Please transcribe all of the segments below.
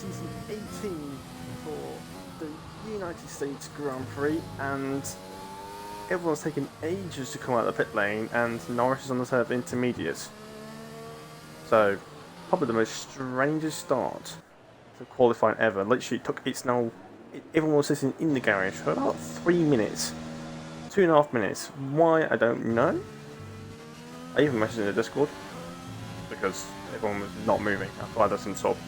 season 18 for the United States Grand Prix, and everyone's taking ages to come out of the pit lane, and Norris is on the third of intermediates. So, probably the most strangest start to qualifying ever. Literally, everyone was sitting in the garage for about 3 minutes, 2.5 minutes. Why, I don't know. I even messaged in the Discord because everyone was not moving after I did some sort.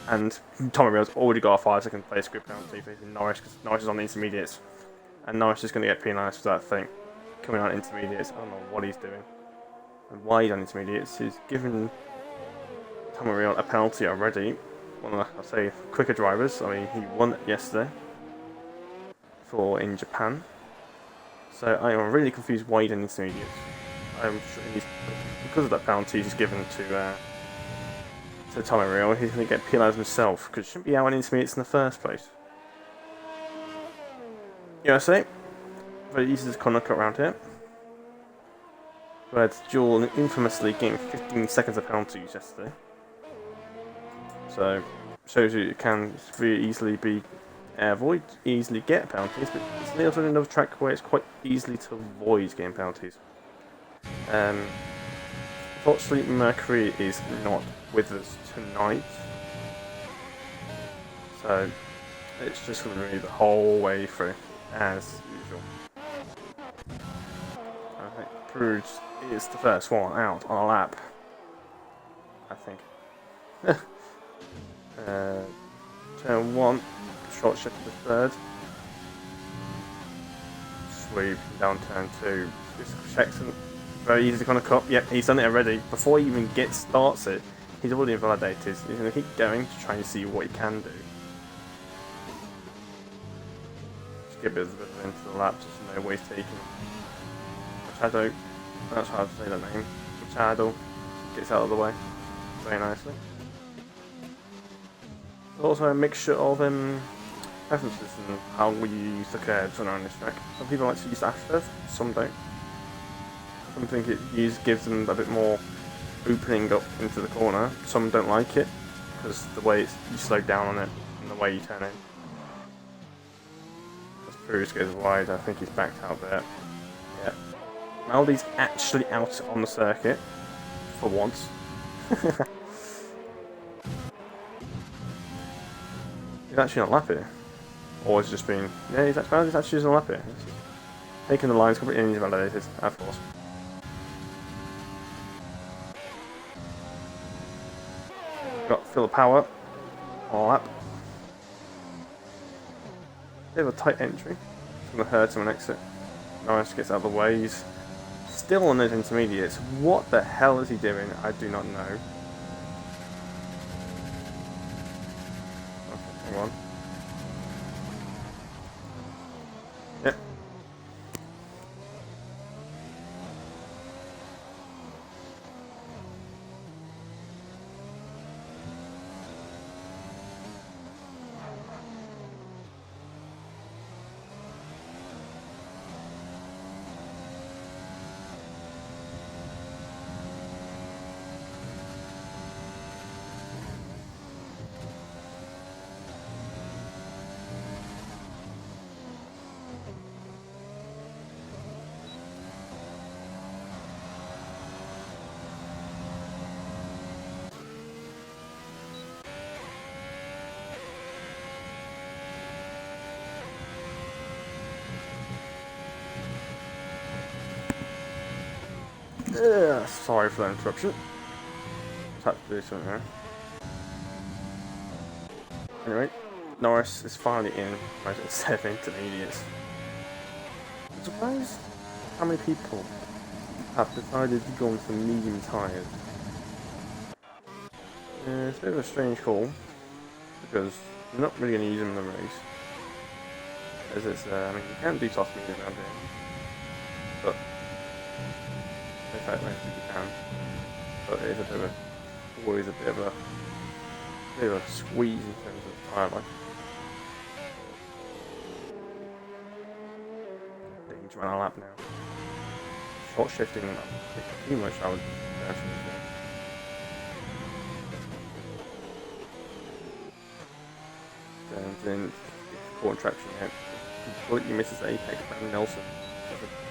And Tommy Mill's already got a 5-second place grid penalty for Norris because Norris is on the intermediates, and Norris is going to get penalised for that thing coming on intermediates. I don't know what he's doing and why he's on intermediates. He's given Tommy Mill a penalty already. One of the, I'll say, quicker drivers. I mean, he won yesterday in Japan. So I am really confused why he's on intermediates. I'm sure because of that penalty he's given to Tommy Real, he's going to get penalised himself because he shouldn't be out on intermediates in the first place. USA, very easy to corner cut around here. But Joel infamously getting 15 seconds of penalties yesterday. So shows you can very easily easily get penalties, but it's also another track where it's quite easily to avoid getting penalties. Unfortunately, Mercury is not with us tonight, so it's just going to be the whole way through, as usual. I think Prix is the first one out on a lap, I think. Turn 1, short shift to third. Sweep down turn 2, checks and very easy to kind of cut. Yep, he's done it already. Before he even starts it, he's already invalidated. He's going to keep going to try and see what he can do. Just get a bit into the lap just to know what he's taking. Machado, that's how to say that name. Machado gets out of the way very nicely. There's also a mixture of preferences and how we use the curves around this track. Some people like to use Ashtov, some don't. Some think it gives them a bit more opening up into the corner. Some don't like it because the way you slow down on it and the way you turn in. As Prix goes wide, I think he's backed out there. Yeah. Maldi's actually out on the circuit for once. He's actually on a lap here. Or he's just been... Yeah, he's actually on a lap here. Taking the lines completely invalidated, of course. Got Phil Power on a lap. Bit of a tight entry. It's going to hurt him on exit. Norris gets out of the way. He's still on those intermediates. What the hell is he doing? I do not know. Okay, hang on. Yep. Sorry for that interruption. Just had to do something there. Anyway, Norris is finally in instead of intermediates. I'm surprised how many people have decided to go into the medium tyres. It's a bit of a strange call because you're not really going to use them in the race. As it's, I mean, you can do soft medium around here, but in fact, most people can, but it is always a bit of a squeeze in terms of tyre life. Being to run a lap now. Short shifting, pretty much I would go from this turns in, forward traction out, completely misses Apex and Nelson.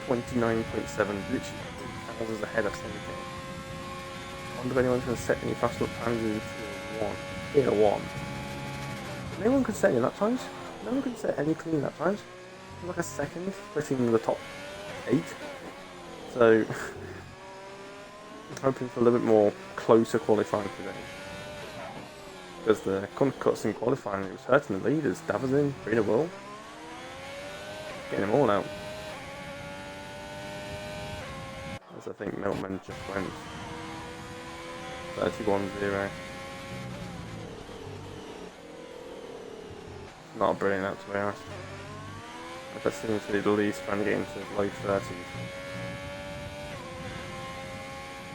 29.7, literally 3,000 ahead of Semi King. I wonder if anyone's going to set any fast lap times in Tier 1. No one could set any lap times. No one could set any clean lap times. Like a second, splitting the top 8. So, I'm hoping for a little bit more closer qualifying today. Because the cuts in qualifying, it was hurting the leaders. Davison, Breeder Will, getting them all out. As I think Milkman just went 31-0. Not a brilliant lap, to be honest. I bet seems to be the least trying to get into the low 30s.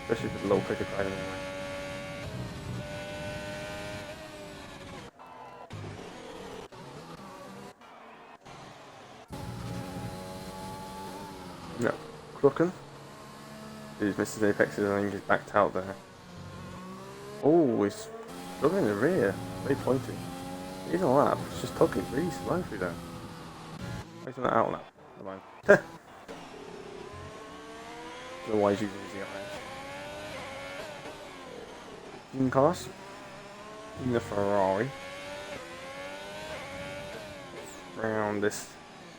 Especially for the low cricket ride anyway. No, Crooken. He's misses Apexes, I think he's backed out there. Oh, he's struggling in the rear. Very pointy. He's on a lap, it's just tugging really slow through there. He's on the out lap. Never mind. I don't know why he's using his eyes. In cars. In the Ferrari. Around this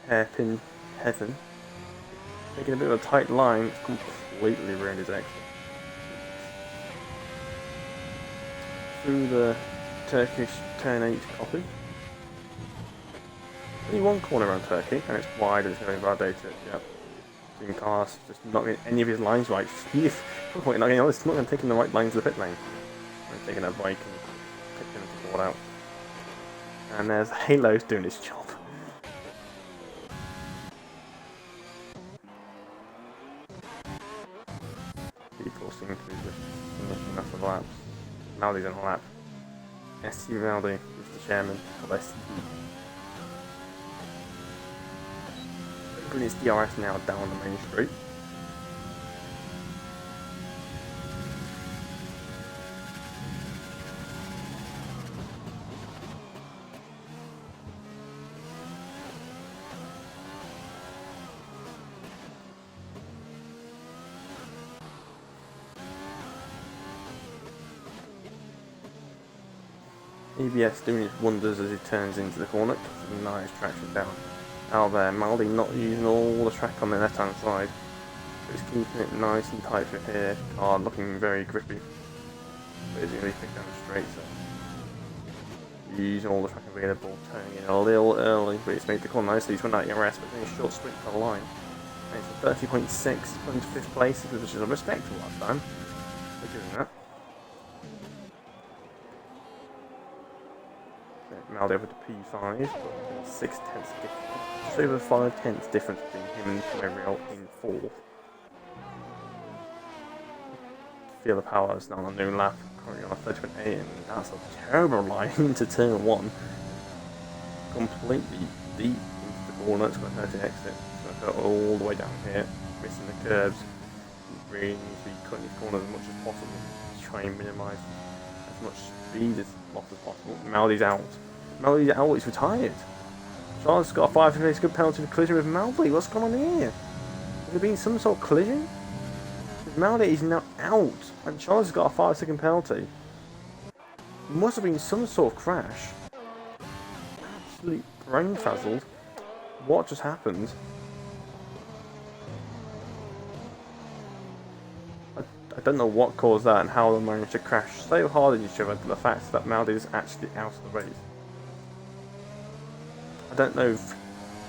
hairpin heaven. Making a bit of a tight line, it's completely ruined his exit. Through the Turkish turn 8 copy. Only one corner around Turkey, and it's wide and it's going to invalidate it. Yep. Doing cars, just not getting any of his lines right. He's not getting all this, not going to taking the right lines to the pit lane. I'm taking a bike and picking the board out. And there's Halo's doing his job. People seem to be just finishing off the laps. Maldi's on a lap. STB Maldi is the chairman of STB. Bringing his DRS now down the main street. EBS doing his wonders as he turns into the corner. Nice traction down. Out there, Maldi not using all the track on the left hand side. But he's keeping it nice and tight for here. Car looking very grippy. But he's going to be picked down straight, so using all the track available, turning in a little early, but he's made the corner nicely. He's went out ERS, but then a short sprint for the line. And it's a 30.6, going to 5th place, which is a respectable last time. We're doing that. Maldi over to P5, but 6 tenths difference. Just over 5 tenths difference between him and Gabriel in 4th. Feel the power is now on a new lap, currently on a 30.8, and that's a terrible line into turn 1. Completely deep into the corner, it's going to hurt the exit. It's going to go all the way down here, missing the curbs. Really needs to be cutting his corners as much as possible to try and minimise as much speed as possible. Maldi's out. Maldi's out, he's retired. Charles got a 5 race good penalty for collision with Maldi. What's going on here? Has there been some sort of collision? Maldi is now out, and Charles has got a 5-second penalty. It must have been some sort of crash. Absolutely brain frazzled. What just happened? I don't know what caused that and how they managed to crash so hard in each other to the fact that Maldi is actually out of the race. I don't know if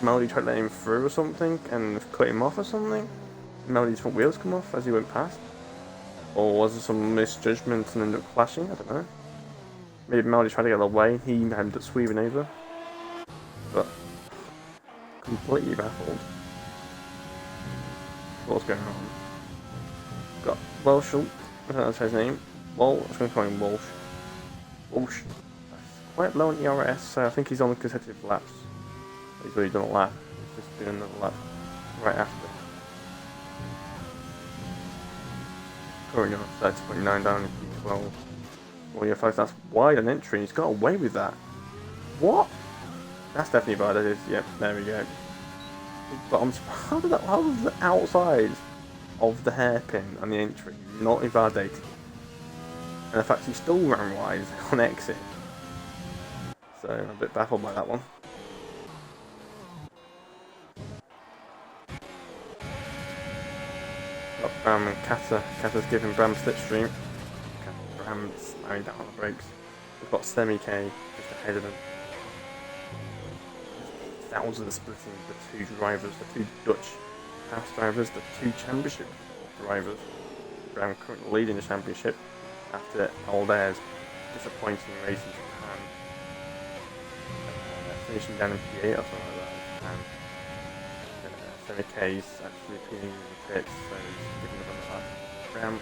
Maldi tried to let him through or something and cut him off or something. Maldi's front wheels come off as he went past. Or was there some misjudgment and ended up clashing? I don't know. Maybe Maldi tried to get away, he ended up sweeping over. But completely baffled. What's going on? Got Welsh, I don't know his name. Well, I was going to call him Walsh. Walsh. Quite low on ERS, so I think he's on consecutive laps. He's already done a lap. He's just doing another lap right after. Currently on 30.9 down in P12. Well, yeah, folks, that's wide on entry. He's got away with that. What? That's definitely bad. That is. Yep. There we go. But how does the outside of the hairpin on the entry not invalidated? And the fact he still ran wide on exit. So I'm a bit baffled by that one. Got Bram and Kata. Kata's giving Bram slipstream. Bram's slowing down on the brakes. We've got Semi-K just ahead of him. Thousands splitting the two drivers, the two Dutch house drivers, the two championship drivers. Bram currently leading the championship after Albert's disappointing race in Japan. Finishing down in P8 or something like that. And Semi-K's actually peeling in the pits, so he's picking up on the lap. Bram.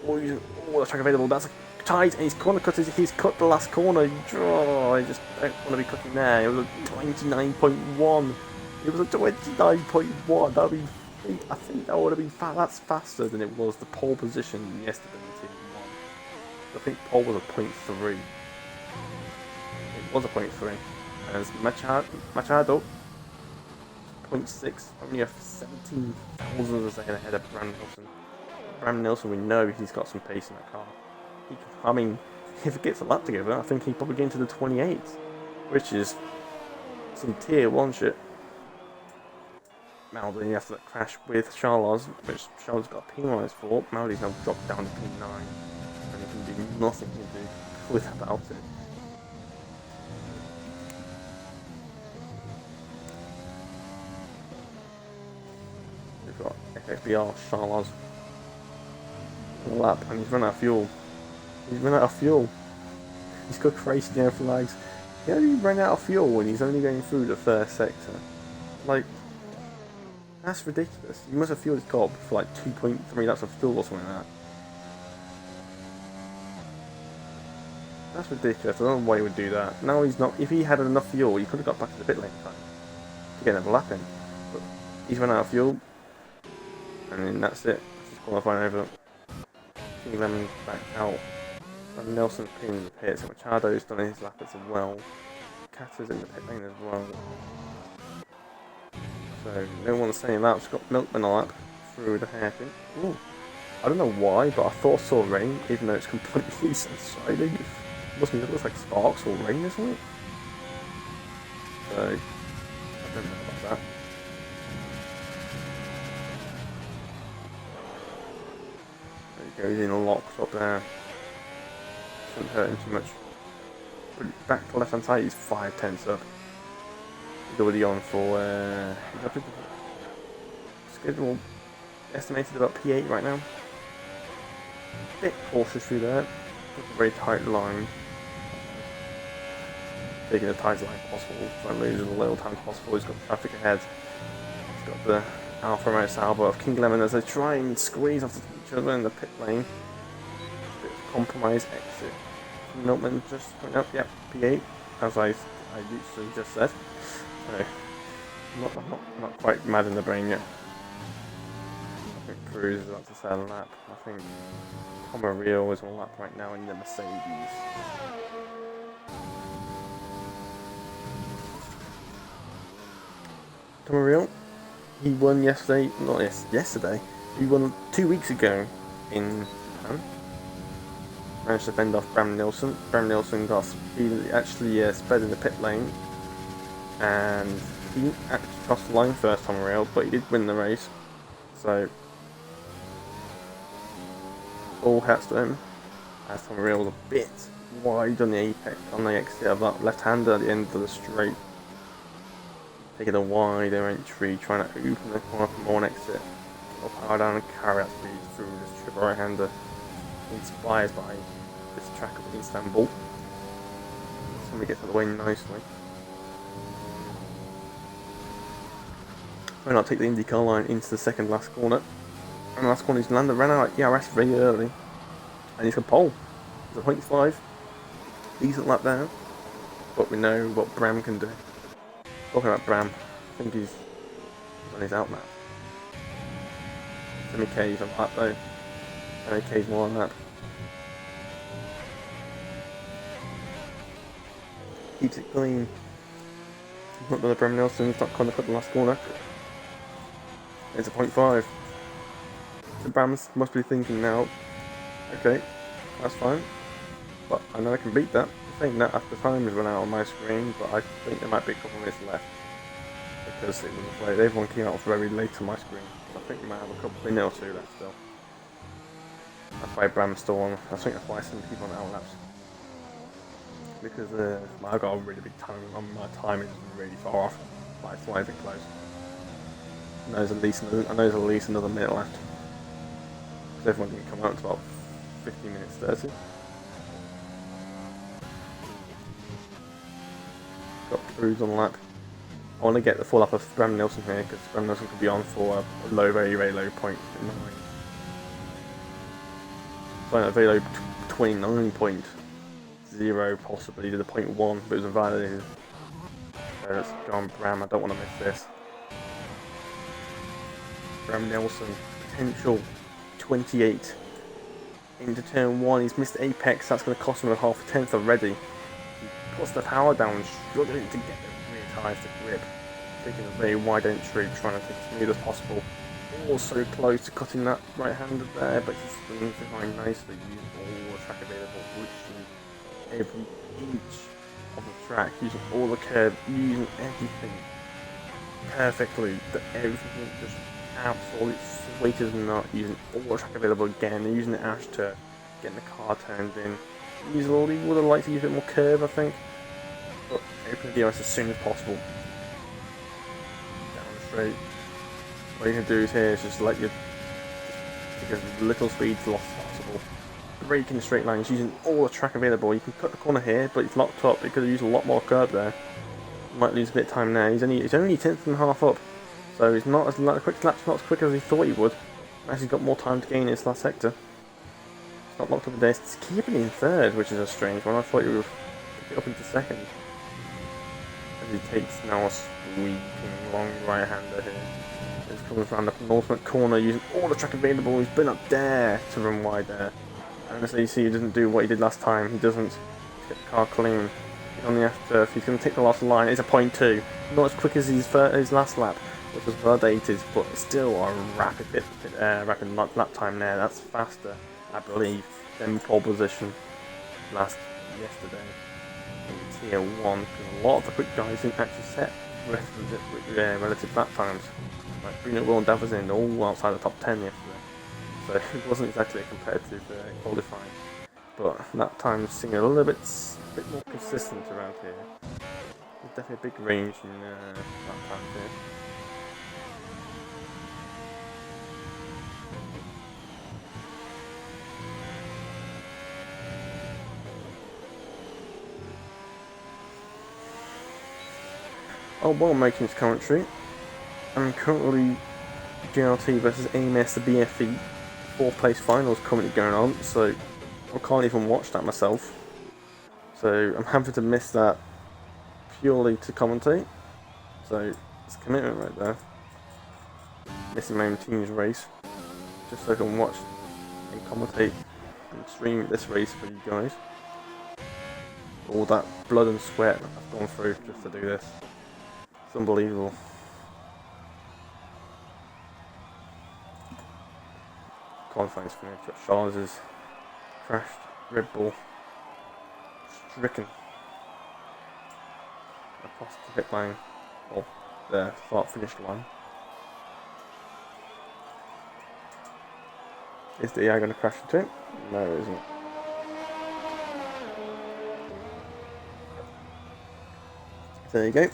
Oh, the track available. That's a tight, and he's corner cutters. He's cut the last corner. Oh, I just don't want to be cutting there. It was a 29.1. It was a 29.1. That'd be. I think that would have been that's faster than it was the pole position yesterday in Team 1. I think pole was a 0.3. It was a 0.3. As Machado 0.6, only a 17 thousandths a second ahead of Bram Nilsson. Bram Nilsson, we know he's got some pace in that car. I mean, if it gets a lap together, I think he'd probably get into the 28, which is some tier 1 shit. Maldi after that crash with Charles, which Charles got penalised for. Maldi's now dropped down to P9, and he can do nothing to do with about it. We've got FXBR Charles on the lap, and he's run out of fuel. He's got crazy down flags. He only ran out of fuel when he's only going through the first sector. Like, that's ridiculous. He must have fueled his car for like 2.3 laps of fuel or something like that. That's ridiculous. I don't know why he would do that. No, he's not. If he had enough fuel, he could have got back to the pit lane time to get another lap in. But he's run out of fuel, and then that's it. That's his qualifying over. King Lemon back out. And Nelson's pinning the pits. Machado's done his lap as well. Kata's in the pit lane as well. So no one's saying laps. Got Milkman a lap through the hairpin. Ooh. I don't know why, but I thought I saw rain, even though it's completely sunshiny. It looks like sparks or rain or something. So I don't know about that. There he goes in locks up there. Shouldn't hurt him too much. But back to the left hand side, he's 5/10 up. He's already on for schedule estimated about P8 right now. Bit cautious through there. A very tight line. Taking the tight line possible, trying to lose as little time possible. He's got traffic ahead. He's got the Alfa Romeo Sauber of King Lemon as they try and squeeze off each other in the pit lane. Bit of compromise exit. Milkman just went up, yep, P8, as I literally just said. So, not quite mad in the brain yet. I think Prix is about to set a lap. I think Tomarillo is on lap right now in the Mercedes. Tomarillo, he won yesterday, yesterday, he won 2 weeks ago in Japan. Managed to fend off Bram Nilsson. Bram Nilsson got actually sped in the pit lane, and he didn't actually cross the line first time around, but he did win the race. So all hats to him. As Tomarillo was a bit wide on the apex, on the exit of that left-hander at the end of the straight, taking a wider entry, trying to open the corner for more exit. Or power down and carry out speed through this triple right-hander. Inspired by this track of Istanbul. Somebody gets out of the way nicely. Why not take the IndyCar line into the second last corner? And the last corner, he's landed, ran out ERS very early. And he's got pole. He's a 0.5. Decent lap there. But we know what Bram can do. Talking about Bram, I think he's on his out lap. Semi-K's on lap though. Semi-K's more on lap. keeps it clean. Not that the Bram Nelson's not going to put the last corner. It's a 0.5. The Brams must be thinking now, okay, that's fine, but I know I can beat that. I think that after time has run out on my screen, but I think there might be a couple of minutes left because it was like everyone came out very late on my screen. So I think we might have a couple of minutes or two left still. That's why Bram's still on. I think that's why some people on outlaps. Because I got a really big time. My time is really far off. But it's not even close. I know there's at least another minute left. Because everyone didn't come out until about 15 minutes 30. Got Prix on lap. I want to get the full lap of Bram Nelson here because Bram Nelson could be on for a low, very, very low point. So a very low 29.0 possibly to the 0.1, but it was invalidated. So let's go on Bram. I don't want to miss this. Bram Nelson, potential 28 into turn 1. He's missed apex. That's going to cost him a half a tenth already. He puts the power down, struggling to get the rear tyres to grip. Taking a very wide entry, trying to take as smooth as possible. Also close to cutting that right-hander there, but he's swinging behind nicely, using all the track available, reaching every inch of the track, using all the curve, using everything perfectly. That everything just absolutely sweet as a nut, using all the track available again, using the ash to getting the car turned in. He would have liked to use a bit more curve, I think, but open the DRS as soon as possible. Down the straight. What you can do here is just let your take as little speed loss as possible. Brake in straight lines, using all the track available. You can cut the corner here, but it's locked up. You could have used a lot more curb there. Might lose a bit of time there. He's only 10th and a half up, so he's not as quick lap's not as quick as he thought he would. Actually, got more time to gain in this last sector. It's not locked up there. It's keeping it in third, which is a strange one. I thought he would pick it up into second. As he takes now a sweeping long right-hander here. He's coming around the penultimate corner using all the track available. He's been up there to run wide there. And as you see, he doesn't do what he did last time. He doesn't get the car clean. He's on the F-turf. He's going to take the last line. It's a 0.2. Not as quick as his last lap, which was validated, but still a rapid lap time there. That's faster, I believe, than pole position yesterday. In Tier 1, because a lot of the quick guys didn't actually set relative lap times. Like Bruno, Will and Davison all outside the top 10 yesterday. So it wasn't exactly a competitive qualifying. But lap times seem a little bit more consistent around here. There's definitely a big range in lap times here. Oh, while making this commentary, I'm currently GLT versus AMS, the BFE 4th place finals currently going on, so I can't even watch that myself. So I'm having to miss that purely to commentate. So it's a commitment right there. Missing my own team's race, just so I can watch and commentate and stream this race for you guys. All that blood and sweat I've gone through just to do this. It's unbelievable. Qualifying's finished, but Charles has crashed, Red Bull stricken across the pit line, or the start finish line. Is the AI going to crash into it? No, it isn't. So there you go.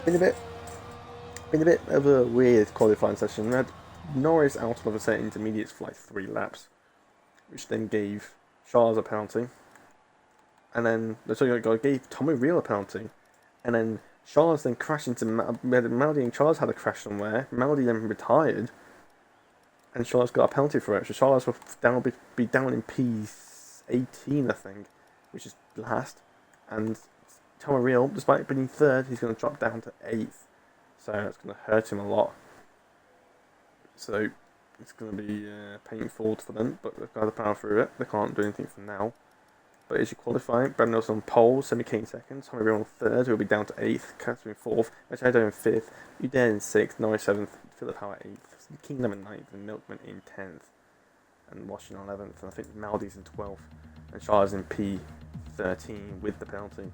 Been a bit of a weird qualifying session. We had Norris out of a set intermediates for like 3 laps, which then gave Charles a penalty, and then gave Tommy Real a penalty, and then Charles then crashed into Maldi, and Charles had a crash somewhere. Maldi then retired, and Charles got a penalty for it. So Charles will be down in P18, I think, which is last, and Tommy Real, despite being 3rd, he's going to drop down to 8th. So it's going to hurt him a lot. So it's going to be painful for them, but they've got to power through it. They can't do anything for now. But as you qualify, Brendan on pole, Semi-King second, Tommy Real on third, who'll be down to eighth, Catherine in fourth, Machado in fifth, Udair in sixth, Norris seventh, Philip Howard eighth, Kingdom in ninth, and Milkman in 10th, and Washington 11th, and I think Maldi's in 12th, and Charles in P13 with the penalty.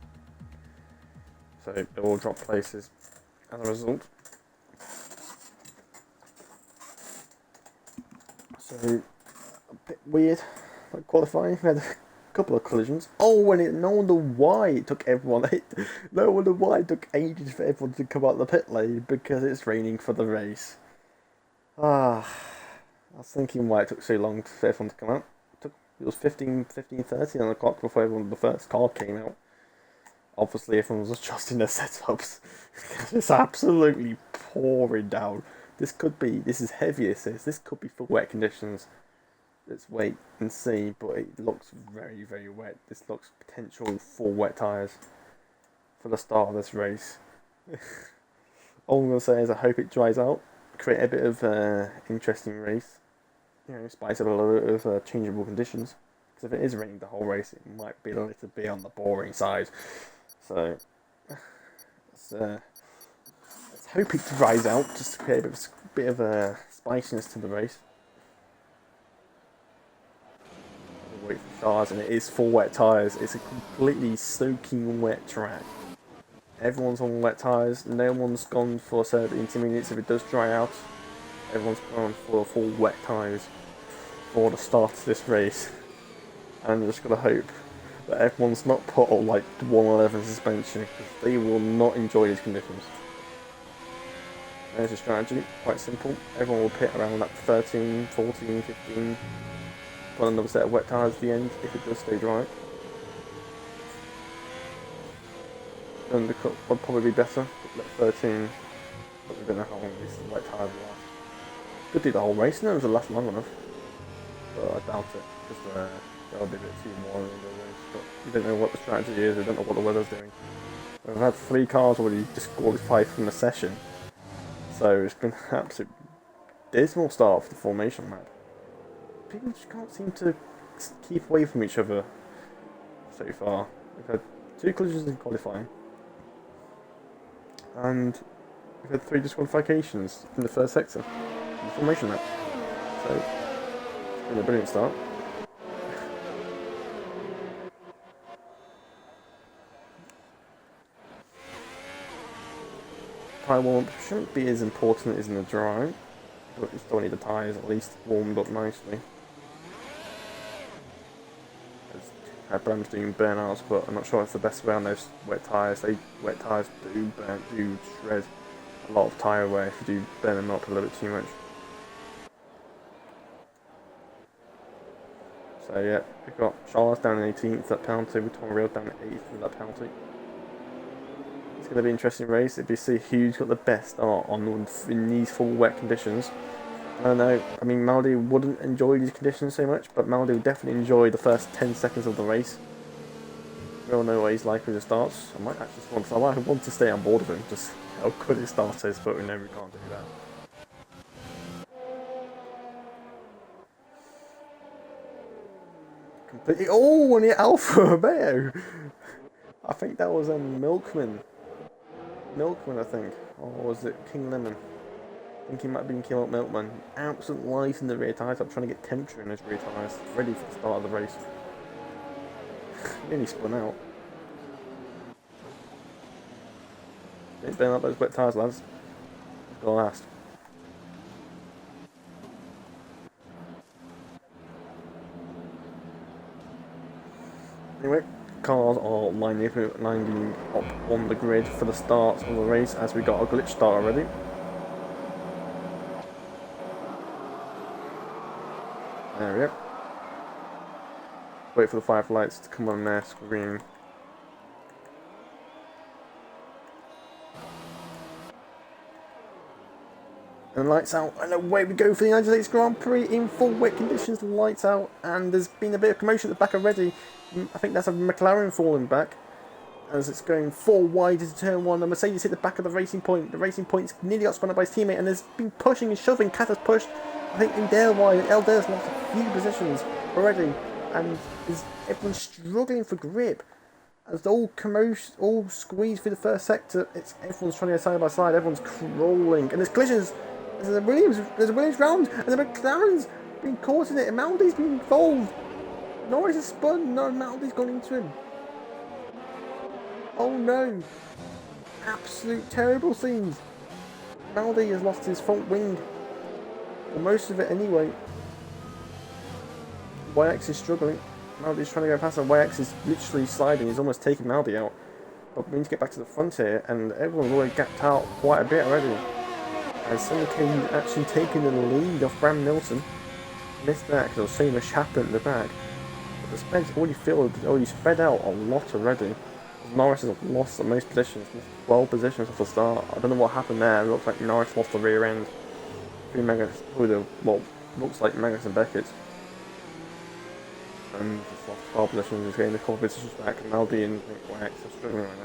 So they all drop places as a result. So a bit weird, like qualifying. We had a couple of collisions. Oh, and no wonder why it took everyone. No wonder why it took ages for everyone to come out the pit lane, because it's raining for the race. I was thinking why it took so long for everyone to come out. It was 15:30 on the clock before the first car came out. Obviously, everyone was adjusting their setups. It's absolutely pouring down. This is heavy, this could be for wet conditions. Let's wait and see, but it looks very, very wet. This looks potential for wet tyres for the start of this race. All I'm going to say is I hope it dries out, create a bit of interesting race. You know, spice up a little bit of changeable conditions. Because if it is raining the whole race, it might be a little bit on the boring side. So, let's hope it dries out, just to create a bit of a spiciness to the race. Wait for cars, and it is full wet tyres. It's a completely soaking wet track. Everyone's on wet tyres. No one's gone for certain intermediates. If it does dry out, everyone's gone for full wet tyres for the start of this race. And I'm just gonna hope that everyone's not put on like 111 suspension, because they will not enjoy these conditions. There's a strategy, quite simple. Everyone will pit around like 13, 14, 15. Put another set of wet tyres at the end if it does stay dry. Undercut would probably be better. Let 13, but we don't know how long these wet tyres will last. Could do the whole race, no, it'll last long enough. But I doubt it, because there'll be a bit too more in the race. But you don't know what the strategy is, you don't know what the weather's doing. We've had 3 cars already disqualified from the session. So it's been an absolute dismal start for the formation map. People just can't seem to keep away from each other so far. We've had 2 collisions in qualifying, and we've had 3 disqualifications in the first sector of the formation map. So it's been a brilliant start. Tyre warm-up shouldn't be as important as in the dry, but you still need the tyres at least warmed up nicely. Bram's doing burnouts, but I'm not sure it's the best way on those wet tyres. Wet tyres do shred a lot of tyre wear if you do burn them up a little bit too much. So yeah, we've got Charles down in 18th, that penalty, with Tom Real down at 8th with that penalty. It's going to be an interesting race if you see who's got the best start in these full wet conditions. I don't know, I mean Maldi wouldn't enjoy these conditions so much, but Maldi would definitely enjoy the first 10 seconds of the race. We all know what he's like with the starts. I might want to stay on board with him, just how good his start is, but we know we can't do that. Completely, oh, and the Alfa Romeo! I think that was a Milkman, I think, or was it King Lemon? I think he might have been King Milkman. Absolute life in the rear tyres. I'm trying to get temperature in those rear tyres, ready for the start of the race. Nearly spun out. Don't burn up those wet tyres, lads. It's gonna last. Anyway, cars are lining up on the grid for the start of the race, as we got a glitch start already. There we go. Wait for the 5 lights to come on their screen. And lights out, and away we go for the United States Grand Prix in full wet conditions. Lights out, and there's been a bit of commotion at the back already. I think that's a McLaren falling back as it's going 4 wide into turn 1. The Mercedes hit the back of the Racing Point. The Racing Point's nearly got spun up by his teammate, and there's been pushing and shoving. Cat has pushed. I think Eldale's lost a few positions already. and everyone's struggling for grip. As the all commotion, all squeeze through the first sector, everyone's trying to go side by side, everyone's crawling, and there's collisions. There's a Williams round, and the McLaren's been caught in it, and Maldi's been involved. Norris has spun, no, Maldi's gone into him. Oh no! Absolute terrible scenes. Maldi has lost his front wing, or most of it anyway. YX is struggling. Maldi's trying to go past him. YX is literally sliding. He's almost taking Maldi out. But we need to get back to the front here, and everyone's already gapped out quite a bit already. As Sonny Kane actually taking the lead off Bram Nilsson. Missed that because I was seeing a Chapman in the back. But the Spence already spread out a lot already. Norris has lost the most positions, 12 positions off the start. I don't know what happened there. It looks like Norris lost the rear end. Looks like Magnus and Beckett. Just lost 12 positions, he's getting the core positions back. Maldi and YX are struggling right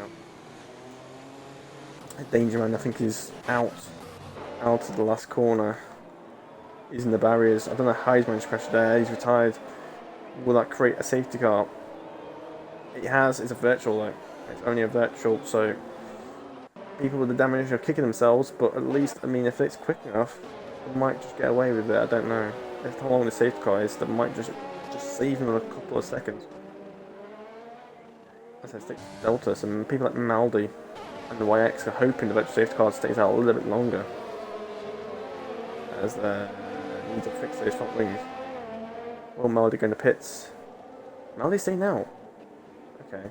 now. Danger Man, I think, is out of the last corner. He's in the barriers. I don't know how he's managed to crash there. He's retired. Will that create a safety car? It has. It's a virtual though. It's only a virtual, so people with the damage are kicking themselves. But at least, I mean, if it's quick enough, they might just get away with it. I don't know. If how long the safety car is, that might just save them a couple of seconds. As I say, Delta, some people like Maldi and the YX are hoping the virtual safety car stays out a little bit longer, as they need to fix those front wings. Will Maldi go into pits? Maldi's staying out. Okay.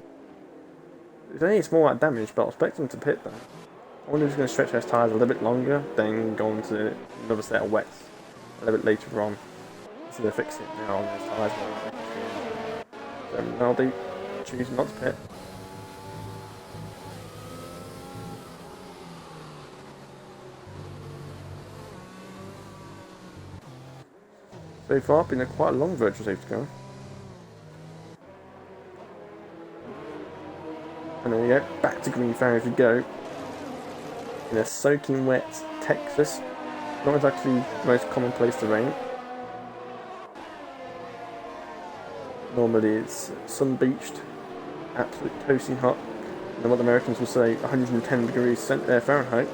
It's only a small amount of damage, but I'll expect him to pit there. I wonder if he's going to stretch those tyres a little bit longer, then go on to another set of wets a little bit later on. So they're fixing it now on those tyres. So Maldi choosing not to pit. So far, been quite a long virtual safety car. And there we go, back to green flag as we go. In a soaking wet Texas. Not exactly the most commonplace terrain. Normally it's sun-beached, absolute toasting hot. And what the Americans will say, 110 degrees Fahrenheit.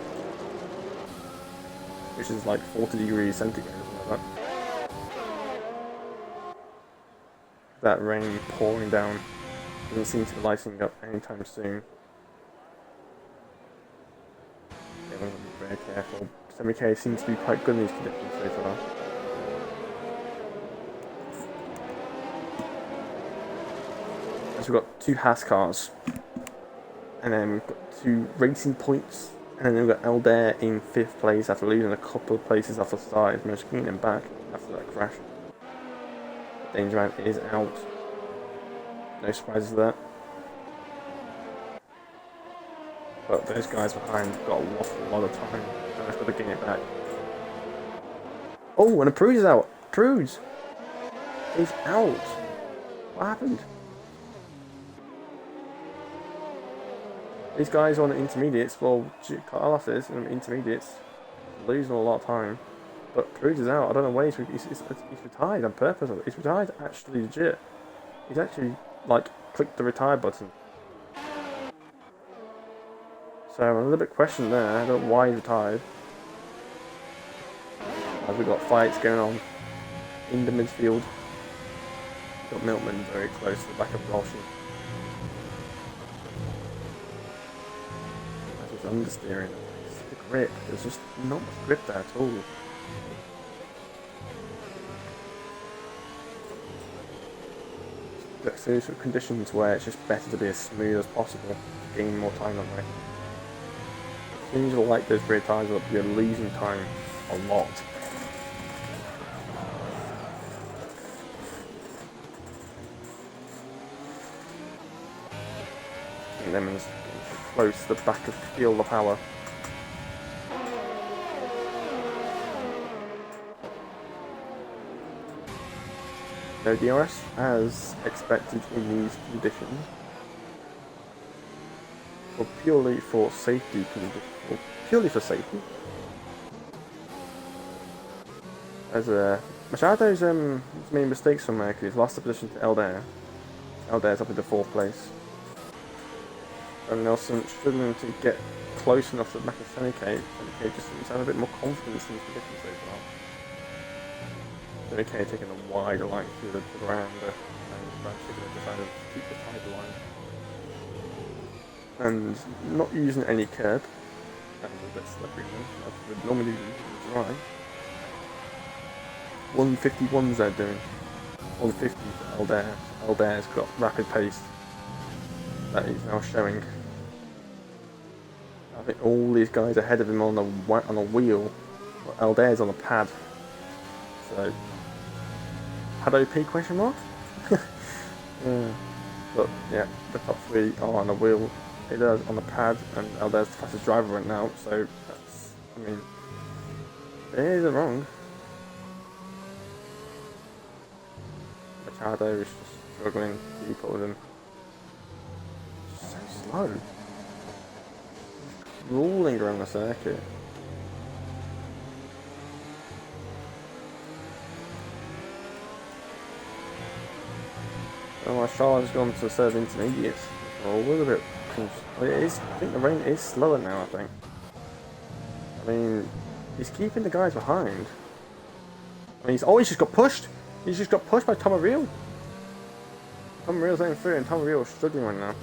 Which is like 40 degrees centigrade or something like that. That rain pouring down doesn't seem to be lighting up anytime soon. Yeah, we're going to be very careful. Semi-K seems to be quite good in these conditions so far. So we've got two Haas cars, and then we've got two Racing Points, and then we've got Aldair in 5th place after losing a couple of places off the start. He's managed to gain him back after that crash. Danger Man is out. No surprises there. But those guys behind got a lot of time. And I've got to gain it back. Oh, and a Prix is out. Prix is out. What happened? These guys on the intermediates, well, Carlos is on the intermediates, losing a lot of time. But Prix is out. I don't know why he's retired on purpose. He's retired actually legit. He's actually like clicked the retire button. So I'm a little bit questioned there. I don't know why he's retired. As we've got fights going on in the midfield. Got Miltman very close to the back of Roshan. That's his understeering. The grip. There's just not much grip there at all. Those sort of conditions where it's just better to be as smooth as possible, gain more time that way. As soon as you light those rear tyres up, you're losing time a lot. And then it's close to the back of feel the power. No DRS, as expected in these conditions. Or purely for safety conditions. Purely for safety. As Machado's made mistakes somewhere because he's lost the position to Eldair. Eldair's up in the 4th place. And Nelson struggling to get close enough to the back of Senike. Senike just seems to have a bit more confidence in his position so far. Senike taking a wider line through the ground and Bradford decided to keep the tight line. And not using any curb. And a bit slippery now, as would normally be dry. 151's they're doing. 150 for Eldair. Eldair's got rapid pace. That is now showing. I think all these guys ahead of him on a wheel. Well, Eldair's on a pad. So, pad OP question mark? Yeah. But yeah, the top 3 are on a wheel. Eldair's on the pad, and Eldair's the fastest driver right now. So that's, I mean, it isn't wrong. Machado is just struggling to keep up with him. So slow. Rolling around the circuit. Oh, my Charlotte's gone to serve intermediates. A little bit. It is. I think the rain is slower now. I think. I mean, he's keeping the guys behind. I mean, he's just got pushed. He's just got pushed by Tomaril. Tomaril's going through, and Tomaril is struggling right now.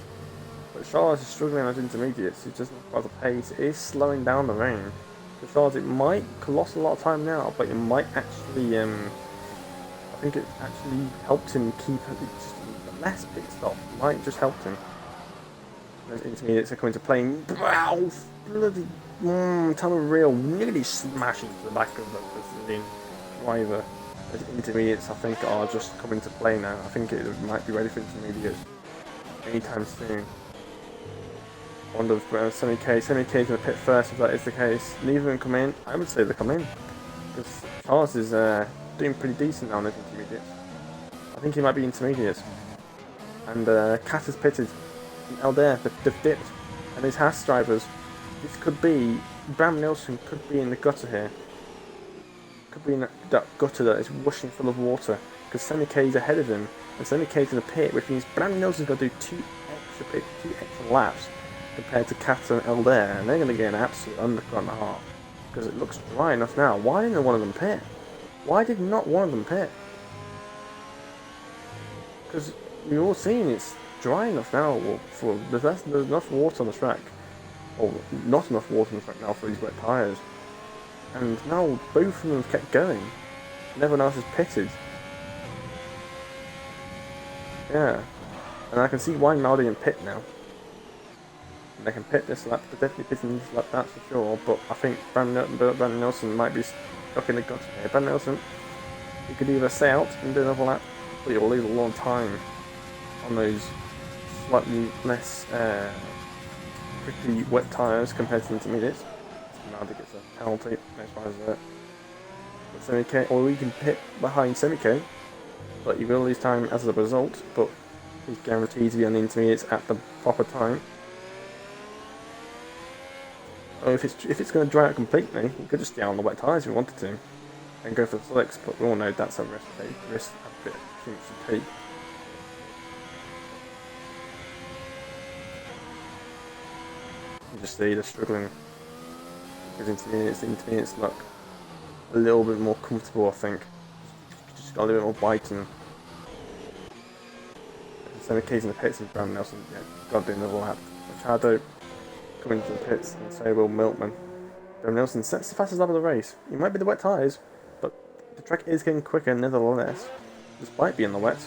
But Charles is struggling at intermediates. He doesn't got the pace. It is slowing down the rain. For Charles, it might cost a lot of time now, but it might actually. I think it actually helped him keep just less pit stop. It might just help him. Those intermediates are coming to play. Wow, bloody Tomaril nearly smashing to the back of the Brazilian driver. Those intermediates, I think, are just coming to play now. I think it might be ready for intermediates anytime soon. I wonder if Semi-K's going to pit first if that is the case. Neither of them come in. I would say they come in. Because Charles is doing pretty decent now on those intermediates. I think he might be intermediates. And Cat has pitted. And Eldair, they've dipped. And his Haas drivers, this could be, Bram Nilsson could be in the gutter here. Could be in that gutter that is washing full of water. Because Semi-K's ahead of him. And Semi-K's in the pit, which means Bram Nilsson's got to do two extra laps compared to Cat and Eldair. And they're going to get an absolute undercut and a half. Because it looks dry enough now. Why didn't one of them pit? Why did not one of them pit? Because we've all seen it's dry enough now for there's enough water on the track, or not enough water on the track now for these wet tyres, and now both of them have kept going and everyone else has pitted. Yeah, and I can see why Maldi can pit now. And they can pit this lap, they're definitely pitting this lap, that's for sure, but I think Brandon Nelson might be stuck in the gutter here. Brandon Nelson, you could either stay out and do another lap, or you'll lose a long time on those slightly less pretty wet tyres compared to the intermediates. Maldi gets a penalty, no surprise there. But Semi-K, or you can pit behind Semi-K, but you will lose time as a result, but he's guaranteed to be on the intermediates at the proper time. Or if it's going to dry out completely, you could just stay on the wet tyres if you wanted to, and go for the slicks, but we all know that's a risk a bit too much to take. You just see they're struggling. Because the intermediates look a little bit more comfortable, I think. Just got a little bit more bite in them. Semi-K's in the pits and Bram Nelson, yeah, got to do another lap. Machado coming to the pits, and so will Milkman. Bram Nelson sets the fastest lap of the race. It might be the wet tyres, but the track is getting quicker nevertheless, despite being the wet.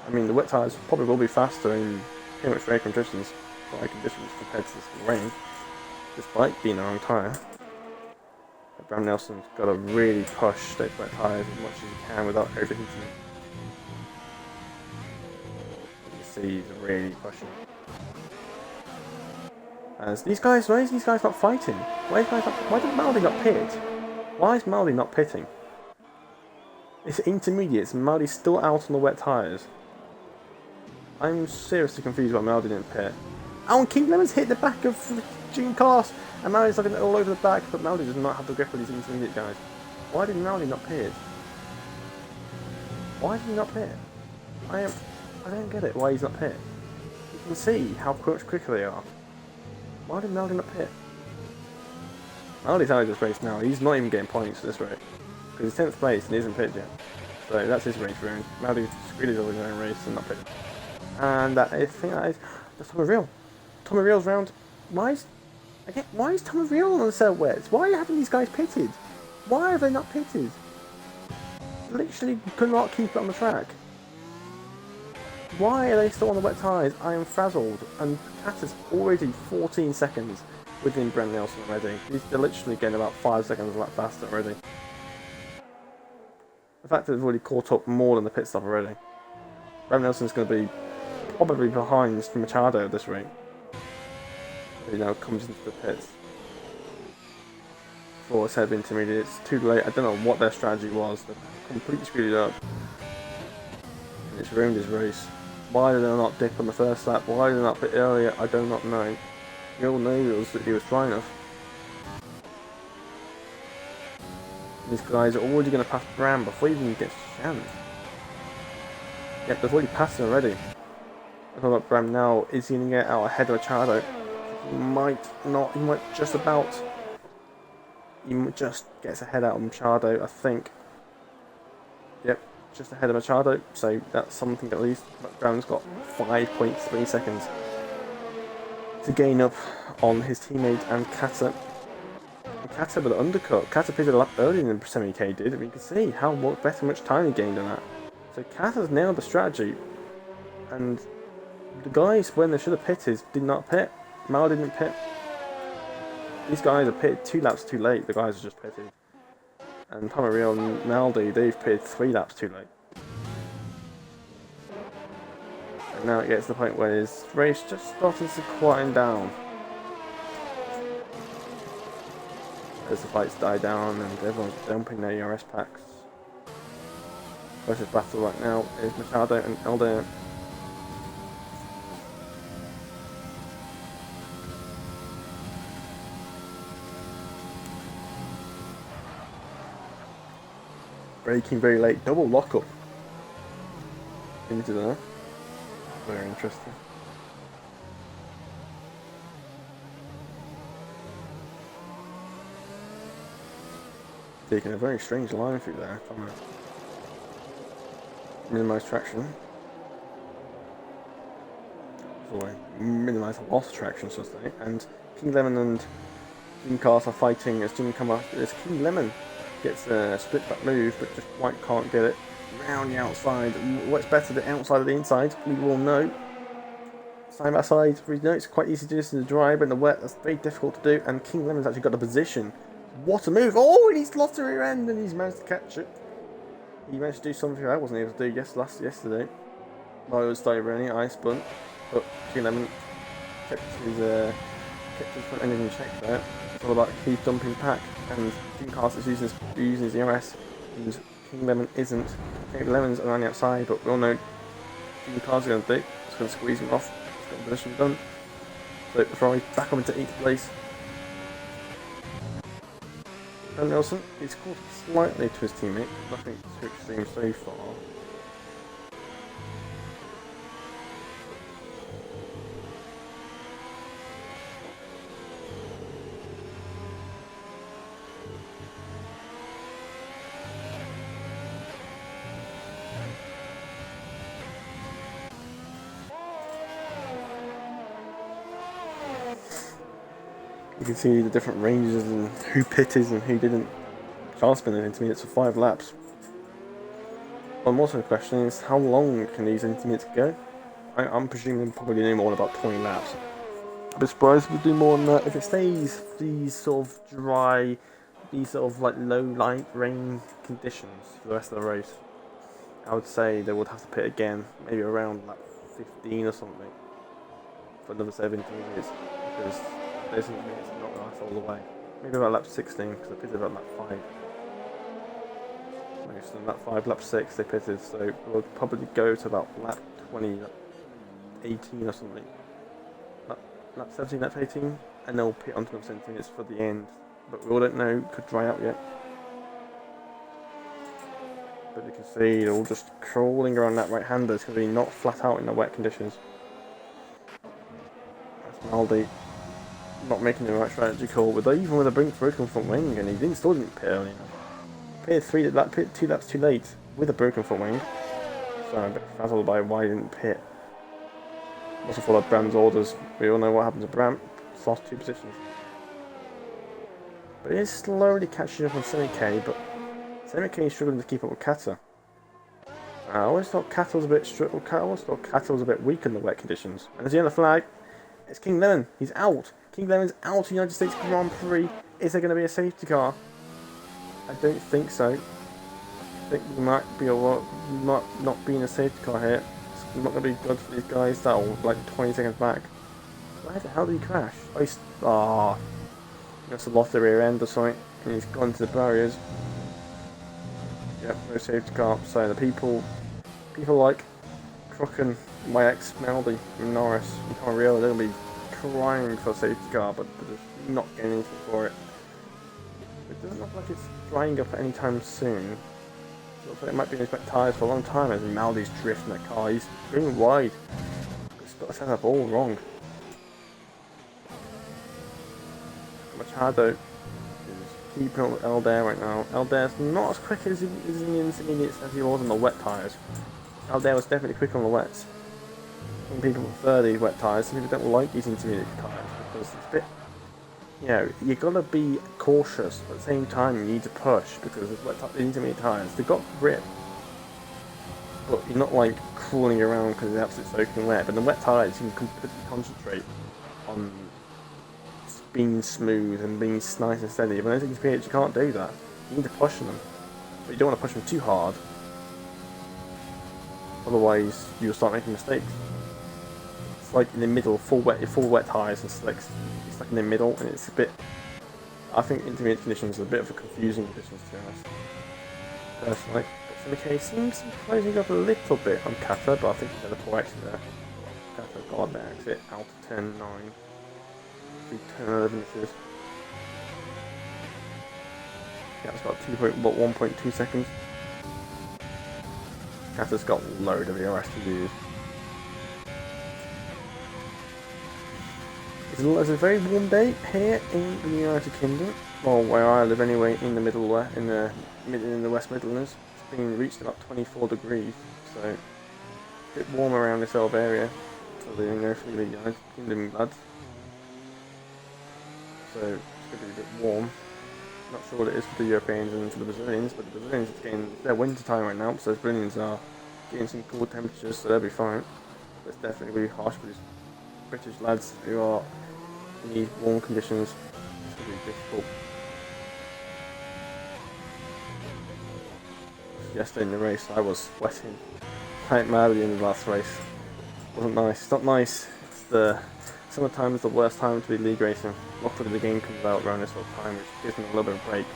I mean, the wet tyres probably will be faster in pretty much dry conditions compared to this rain, despite being the wrong tyre. Bram Nelson's got to really push those wet tyres as much as he can without overheating them. You can see he's really pushing. As these guys, why is these guys not fighting? Why did Maldi not pit? Why is Maldi not pitting? It's intermediates and Maldi's still out on the wet tyres. I'm seriously confused why Maldi didn't pit. Oh, and King Lemon's hit the back of Gene Cast, and Maldi's looking all over the back, but Maldi does not have the grip of these intermediate guys. Why did Maldi not pit? Why did he not pit? I don't get it. Why he's not pit? You can see how much quicker they are. Why did Maldi not pit? Maldi's out of this race now. He's not even getting points for this race because he's 10th place and he isn't pitted yet. So that's his race ruined. Maldi screwed his own race and not pitted. And I think that is Tommy Real. Tommy Real's round. Why is Tommy Real on the set wets? Why are you having these guys pitted? Why have they not pitted? Literally could not keep it on the track. Why are they still on the wet tyres? I am frazzled. And Cater's already 14 seconds within Brent Nelson already. They're literally getting about 5 seconds a lap faster already. The fact that they've already caught up more than the pit stop already. Brent Nelson's going to be probably behind Machado at this rate. He now comes into the pits. For a set of intermediates. Too late. I don't know what their strategy was. They've completely screwed it up. And it's ruined his race. Why did they not dip on the first lap? Why did they not pit earlier? I do not know. We all knew he was flying enough. These guys are already going to pass Bram before he even gets a chance. Yep, they've already passed him already. I thought about Bram now. Is he going to get out ahead of Machado? He might not. He might just about. He just gets ahead out of Machado, I think. Yep, just ahead of Machado. So that's something at least. But Bram's got 5.3 seconds to gain up on his teammate and Kata. Kata with an undercut. Kata pitted a lap earlier than Semi-K did. I mean, you can see how much time he gained on that. So Kata's nailed the strategy. And the guys, when they should have pitted, did not pit. Mal didn't pit. These guys are pitted 2 laps too late. The guys are just pitted. And Tomarillo and Maldi, they've pitted 3 laps too late. And now it gets to the point where his race just starting to quieten down. As the fights die down and everyone's dumping their ERS packs. Versus battle right now is Machado and Elder. Braking very late, double lockup into there. Very interesting. Taking a very strange line through there. Trying to minimise traction. Sorry, minimise the loss of traction, so to say. And King Lemon and Jim Cars are fighting as Jim come up. As King Lemon gets a split back move, but just quite can't get it round the outside. What's better, the outside or the inside? We will know. Side by side, we know it's quite easy to do this in the dry, but in the wet, that's very difficult to do. And King Lemon's actually got the position. What a move! Oh, and he's lost the rear end, and he's managed to catch it. He managed to do something I wasn't able to do yesterday. While it was starting running, I spun, but King Lemon kept his front end in check there. It's all about keep dumping pack, and King Cars is using his ERS, and King Lemon isn't. King Lemon's around the outside, but we all know King Cars are going to do. It's going to squeeze him off. It's got the position done. So Ferrari back up into 8th place. And Nelson, he's caught slightly to his teammate, nothing too extreme so far. You can see the different ranges and who pitted and who didn't. Charles spin an intermediates for 5 laps. One more question is, how long can these intermediates go? I'm presuming probably no more than about 20 laps. I'd be surprised if we do more than that. If it stays these sort of dry, these sort of like low light rain conditions for the rest of the race, I would say they would have to pit again, maybe around lap 15 or something, for another set of intermediates, because those intermediates are not last all the way. Maybe about lap 16, because they pitted about lap 5. Most of lap 5, lap 6 they pitted, so we'll probably go to about lap 20, lap 18 or something. Lap 17, lap 18, and they'll pit onto another intermediates for the end. But we all don't know, could dry out yet. But the you can see they're all just crawling around that right-hander. It's going to be not flat out in the wet conditions. That's Maldi not making the right strategy call, even with a broken front wing, and he still didn't pit early enough. Pit 2 laps too late with a broken front wing. So I'm a bit frazzled by why he didn't pit. Also followed Bram's orders. We all know what happened to Bram. He's lost 2 positions. But he is slowly catching up on Semi-K, but Semi-K is struggling to keep up with Kata. I always thought Kata was a bit weak in the wet conditions. And as the yellow flag, it's King Lemon. He's out. King Lemon's out of the United States Grand Prix. Is there going to be a safety car? I don't think so. I think we might be not being a safety car here. It's not going to be good for these guys that are like 20 seconds back. Where the hell did he crash? Oh, he must have lost the rear end or something, and he's gone to the barriers. Yep, no safety car. So the people like Crook and my ex Maldi and Norris and Camarillo, they're going to be crying for a safety car, but they're just not getting anything for it. It doesn't look like it's drying up anytime soon. It looks like it might be in his wet tyres for a long time as Maldi's drifting that car. He's going wide. He's got to set up all wrong. Machado is keeping up with Eldair right now. Eldair's not as quick as in the intermediates as he was on the wet tyres. Eldair was definitely quick on the wets. Some people prefer these wet tyres, some people don't like these intermediate tyres because it's a bit, you know, you gotta be cautious, but at the same time you need to push because the intermediate tyres, they've got grip, but you're not like crawling around because it's absolutely soaking wet. But the wet tyres, you can completely concentrate on being smooth and being nice and steady. But in intermediates, you can't do that. You need to push them, but you don't want to push them too hard. Otherwise, you'll start making mistakes. It's like in the middle, full wet tyres and slicks. It's like in the middle, and it's a bit. I think intermediate conditions are a bit of a confusing conditions to be honest. Personally, but Semi-K seems to be closing up a little bit on Kata, but I think he's had a poor exit there. Kata got their exit out of turn 9. Through turn 11 this is. Yeah, it's got 1.2 seconds. Kata's got a load of ERS to use. It's a very warm day here in the United Kingdom. Well, where I live anyway, in the in the West Midlands. It's been reached about 24 degrees, so a bit warm around this sort of area for the United Kingdom lads. So it's going to be a bit warm. Not sure what it is for the Europeans and for the Brazilians, but the Brazilians it's their winter time right now, so the Brazilians are getting some cool temperatures, so they'll be fine. But it's definitely really harsh for these British lads who are in these warm conditions. It's going to be difficult. Yesterday in the race, I was sweating quite madly in the last race. It wasn't nice. It's not nice. Summertime is the worst time to be league racing. Luckily the game comes out around this sort of time, which gives me a little bit of a break.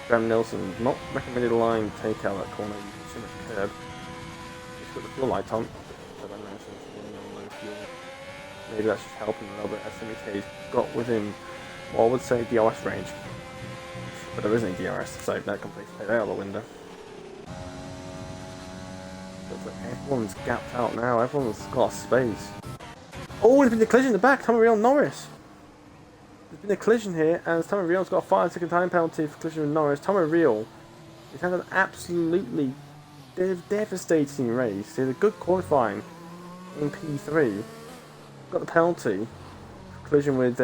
Graham Nelson not recommended a line to take out that corner using too much curb. He's got the fuel light on, so I mentioned low fuel. Maybe that's just helping a little bit as Semi-K's got within what I would say DRS range. But there isn't any DRS, so that completely played out of the window. Looks like everyone's gapped out now, everyone's got a space. Oh, there's been a collision in the back, Camarillo Norris. There's been a collision here, and Camarillo's got a 5-second time penalty for collision with Norris. Camarillo has had an absolutely devastating race. He had a good qualifying in P3. Got the penalty for collision with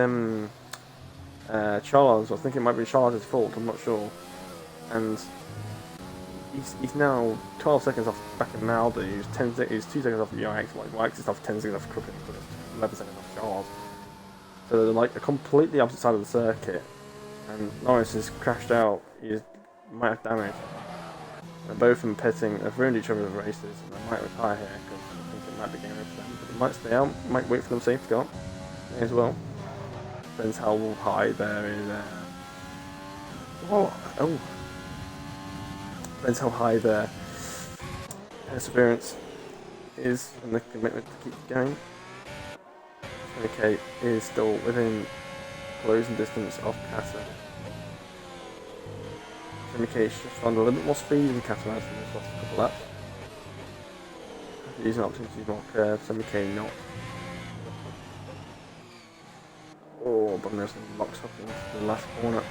Charles. I think it might be Charles' fault, I'm not sure. And he's now 12 seconds off back in Maldi. He's 2 seconds off the UX. Wax is off 10 seconds off Crooked. 11 seconds off Charles. So they're like a completely opposite side of the circuit. And Norris has crashed out. He might have damage. They're both of them pitting. They've ruined each other's races. And they might retire here because I think it might be game over for them. But they might stay out. Might wait for them safety car as well. Depends how high there is. Depends how high their perseverance is and the commitment to keep going. Okay, is still within closing distance of Kata. Semi-K just found a little bit more speed and Catalan in this last couple laps. Using options to use more curve, Semi-K not. Oh, but there's some locks up into the last corner.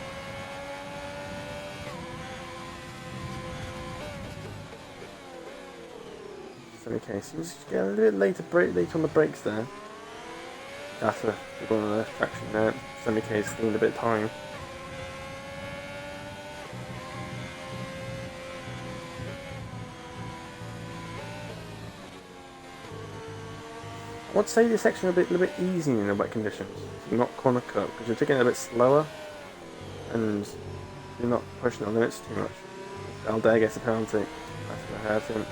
Semi-K seems to get a little bit late on the brakes there. After going on the traction there, Semi-K's gained a bit of time. I would say this section a little bit easier in the wet conditions. You're not corner cut because you're taking it a bit slower and you're not pushing the limits too much. Aldair gets a penalty. That's going to hurt him.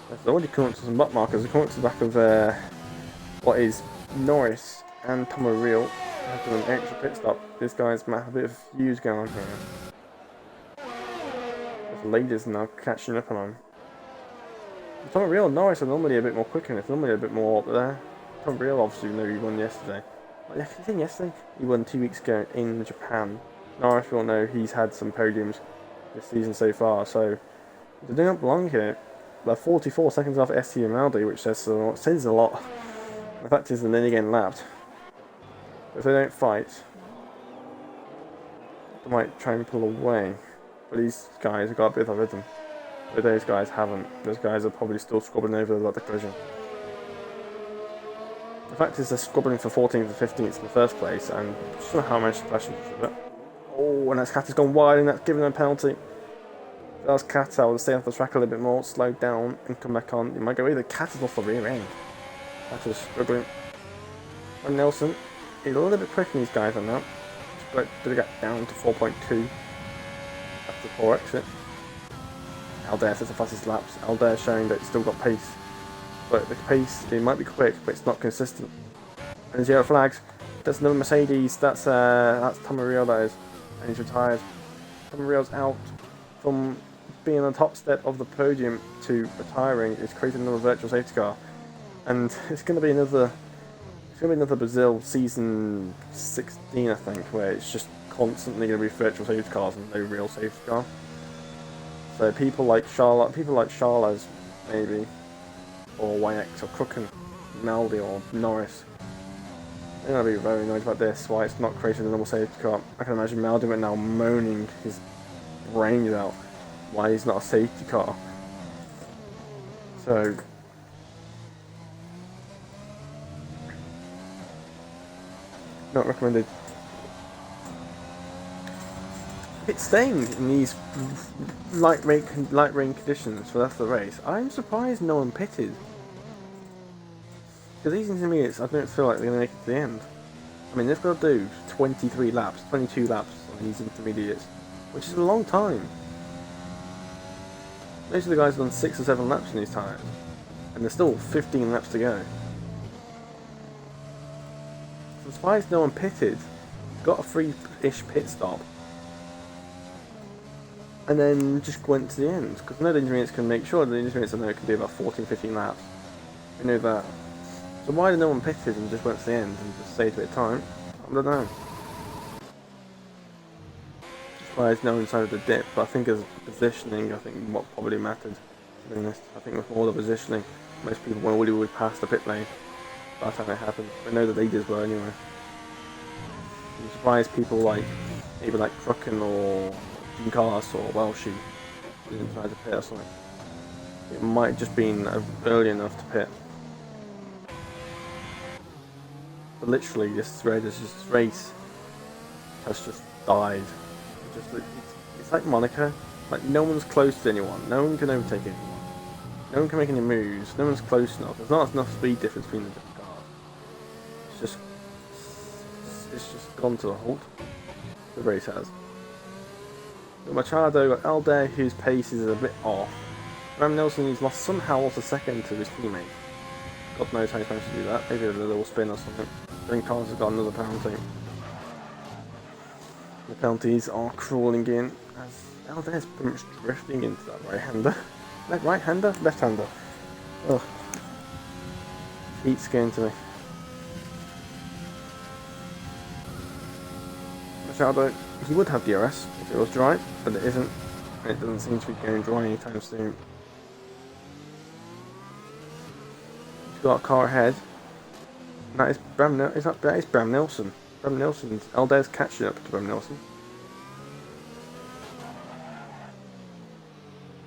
There's already come up to some butt markers. They come up to the back of what is Norris and Tom O'Reilly. After an extra pit stop, this guy's a bit of fuse going on here. The ladies are now catching up on him. Tom O'Reilly and Norris are normally a bit more quicker, and it's normally a bit more up there. Tom O'Reilly obviously, he won yesterday. Well, yeah, he yesterday. He won 2 weeks ago in Japan. Norris, we all know he's had some podiums this season so far, so they're doing up long here. They're 44 seconds off ST and Maldi, which says a lot. The fact is, they're nearly getting lapped. If they don't fight, they might try and pull away. But these guys have got a bit of a rhythm. But those guys haven't. Those guys are probably still squabbling over the collision. The fact is they're squabbling for 14th and 15th in the first place, and I just don't know how much pressure of it. Oh, and that cat has gone wide, and that's giving them a penalty. If that was Cat, I would stay off the track a little bit more, slow down, and come back on. It might go either. Cat is off the rear end. That is struggling. And Nelson is a little bit quicker than these guys are now. But did it get down to 4.2 after the poor exit. Aldair says the fastest laps. Aldair showing that it's still got pace. But the pace, it might be quick, but it's not consistent. And zero flags. That's another Mercedes. That's Tom O'Reilly, that is. And he's retired. Tom O'Reilly's out from being on the top step of the podium to retiring. It's created another virtual safety car. And it's going to be another Brazil season 16, I think, where it's just constantly going to be virtual safety cars and no real safety car. So people like Charles, maybe, or YX, or Crooken, Maldi, or Norris, they're going to be very annoyed about this, why it's not creating a normal safety car. I can imagine Maldi right now moaning his brains out why he's not a safety car. So not recommended. It's staying in these light rain conditions for the rest of the race. I'm surprised no one pitted. Because these intermediates, I don't feel like they're going to make it to the end. I mean, they've got to do 22 laps on these intermediates, which is a long time. Most of the guys have done 6 or 7 laps in these tyres, and there's still 15 laps to go. I'm surprised no one pitted, got a free-ish pit stop, and then just went to the end. Because no engineers can make sure the engineers I know can do about 14-15 laps. We know that. So why did no one pitted and just went to the end and just saved a bit of time? I don't know. Surprised no one decided to dip, but I think as positioning, I think what probably mattered. To be honest, I think with more the positioning, most people already would pass the pit lane by the time it happened. I know that they did well anyway. I'm surprised people like maybe like Crooken or Gene Carlos or Welshie didn't try to pit or something. It might have just been early enough to pit. But literally, this race has just died. It's like Monaco. Like, no one's close to anyone. No one can overtake anyone. No one can make any moves. No one's close enough. There's not enough speed difference between the different cars. It's just gone to a halt. The race has. Got Machado, got Aldair, whose pace is a bit off. Ram Nelson, who's somehow lost a second to his teammate. God knows how he's managed to do that. Maybe a little spin or something. I think Carlos has got another penalty. The penalties are crawling in as Aldair's pretty much drifting into that right-hander. Right-hander? Left-hander. Ugh. Heat's getting to me. Machado, he would have DRS if it was dry, but it isn't. And it doesn't seem to be going dry anytime soon. He's got a car ahead. And that is that is Bram Nelson. Bram Nelson's Alder's catching up to Bram Nelson.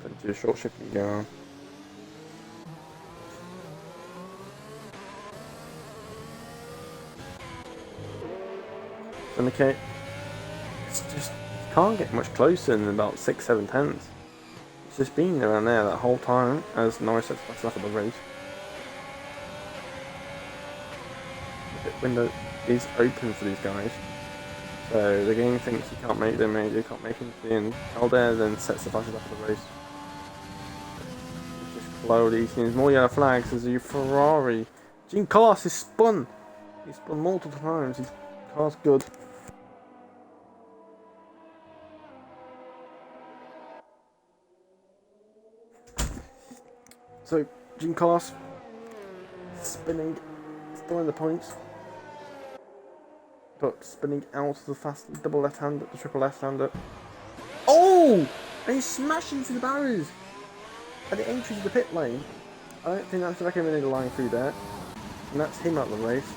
Plenty of short shifting going on. And okay, it's just can't get much closer than about 6-7 tenths. It's just been around there that whole time as Norris sets fast enough of the race. The pit window is open for these guys, so the game thinks he can't make them, they can't make him to the end. Alder then sets the fastest lap of the race. He's just slowly seeing more yellow flags as a Ferrari. Gene Carlos is spun. He's spun multiple times. His car's good. So, Gene Carlos spinning, still in the points, but spinning out of the fast double left-hander, the triple left-hander. Oh! And he's smashing into the barriers at the entry to the pit lane. I don't think that's recommended line through there, and that's him out of the race,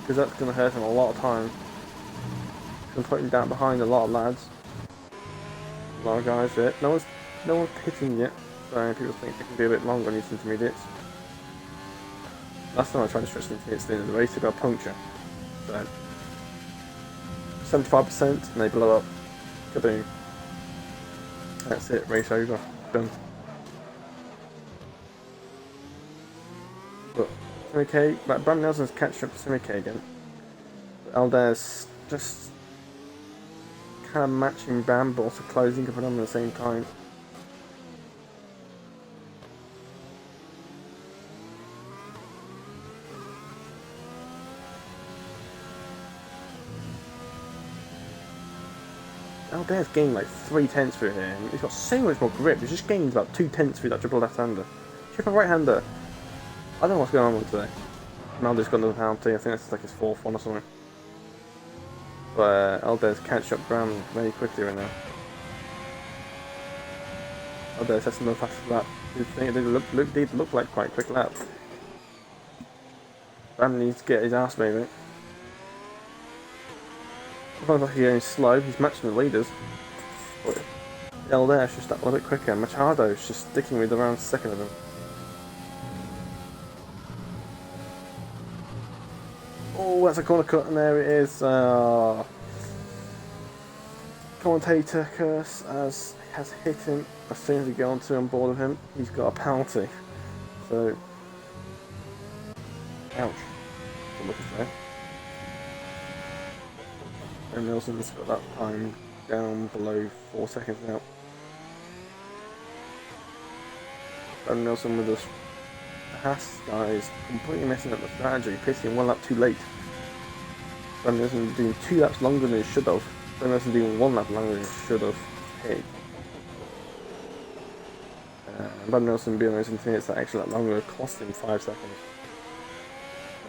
because that's going to hurt him a lot of time. It's going to put him down behind a lot of lads, a lot of guys there. No one's pitting yet. So people think they can be a bit longer on these intermediates. Last time I tried to stretch the intermediates at the end of the race, they got a puncture. So 75% and they blow up. Kaboom. That's it, race over. Done. But okay, like Bram Nelson's catching up to Simike again. But Alder's just kind of matching Bram, but also closing up on them at the same time. Alder's gained like 3 tenths through here. He's got so much more grip. He's just gained about 2 tenths through that triple left-hander. Triple right-hander. I don't know what's going on with today. Alder's got another penalty. I think that's like his 4th one or something. But Alder's catch up Bram very quickly right now. Alder's has another fast lap. It did look like quite a quick lap. Bram needs to get his ass moving. It looks like he's going slow, he's matching the leaders. But Alder's just that little bit quicker, and Machado's just sticking with around second of him. Oh, that's a corner cut, and there it is. Commentator curse has hit him as soon as we get on board of him. He's got a penalty. So, ouch. Good looking there. And Nelson's got that time down below 4 seconds now. And Nelson with this Haas guys completely messing up the strategy, pitting 1 lap too late. Bram Nelson doing 2 laps longer than he should have. Bram Nelson doing 1 lap longer than he should have. Hey. Bram Nelson being on those intermediates that extra lap longer cost him 5 seconds.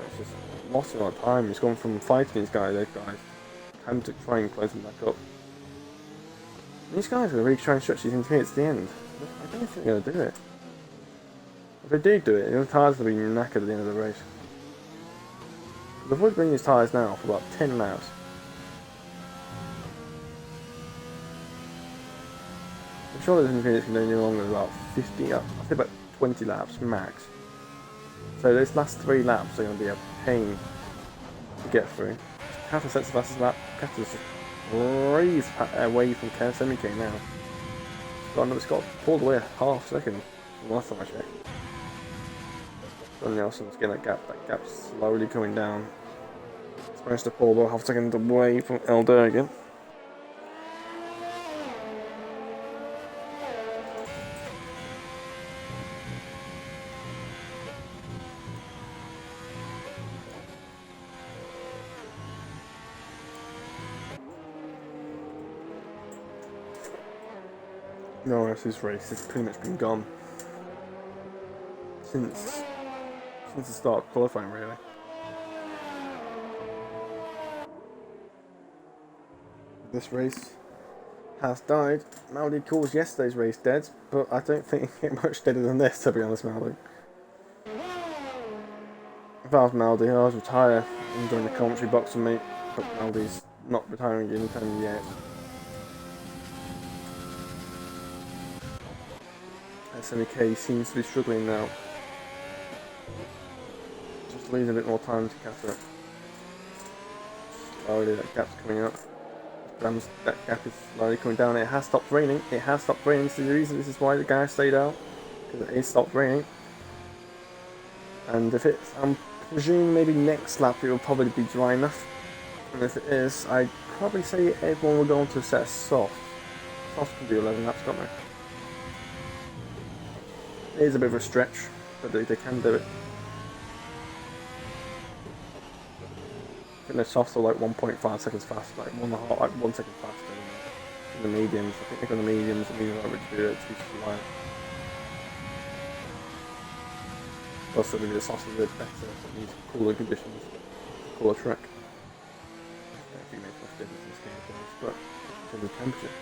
It's just lost a lot of time. He's gone from fighting those guys, time to try and close them back up. And these guys are really trying to stretch these intermediates to the end. I don't think they're going to do it. If they do it, the tyres will be knackered at the end of the race. They've avoid bringing these tyres now for about 10 laps. I'm sure this intermediate can do no longer than about 50, I'd say about 20 laps max. So those last 3 laps are going to be a pain to get through. Half a sets the fastest lap. Catter's raised away from Semike now. It's got pulled away a half second from the last time I checked. John Nelson's getting that gap slowly coming down. He's managed to pull about half a second away from Alder again. Norris's race has pretty much been gone since the start of qualifying, really. This race has died. Maldi calls yesterday's race dead, but I don't think it can get much deader than this, to be honest, Maldi. If I was Maldi, I was retire and join the commentary box with me, but Maldi's not retiring anytime yet. SMK seems to be struggling now. Just losing a bit more time to catch up. Slowly that gap's coming up. That gap is slowly coming down. It has stopped raining. It has stopped raining. This is the reason. This is why the guy stayed out, because it stopped raining. And if it's, I'm presuming maybe next lap it will probably be dry enough. And if it is, I'd probably say everyone will go on to a set of soft. Soft can do 11 laps, can't they? It is a bit of a stretch, but they can do it. I think the softs are like 1.5 seconds faster, like 1 second faster than the mediums. I think they've got the mediums are able to do it to line. Plus, maybe the softs are a bit better, so it needs cooler conditions, cooler track. I think makes much difference in this game, of course, but in terms of temperature.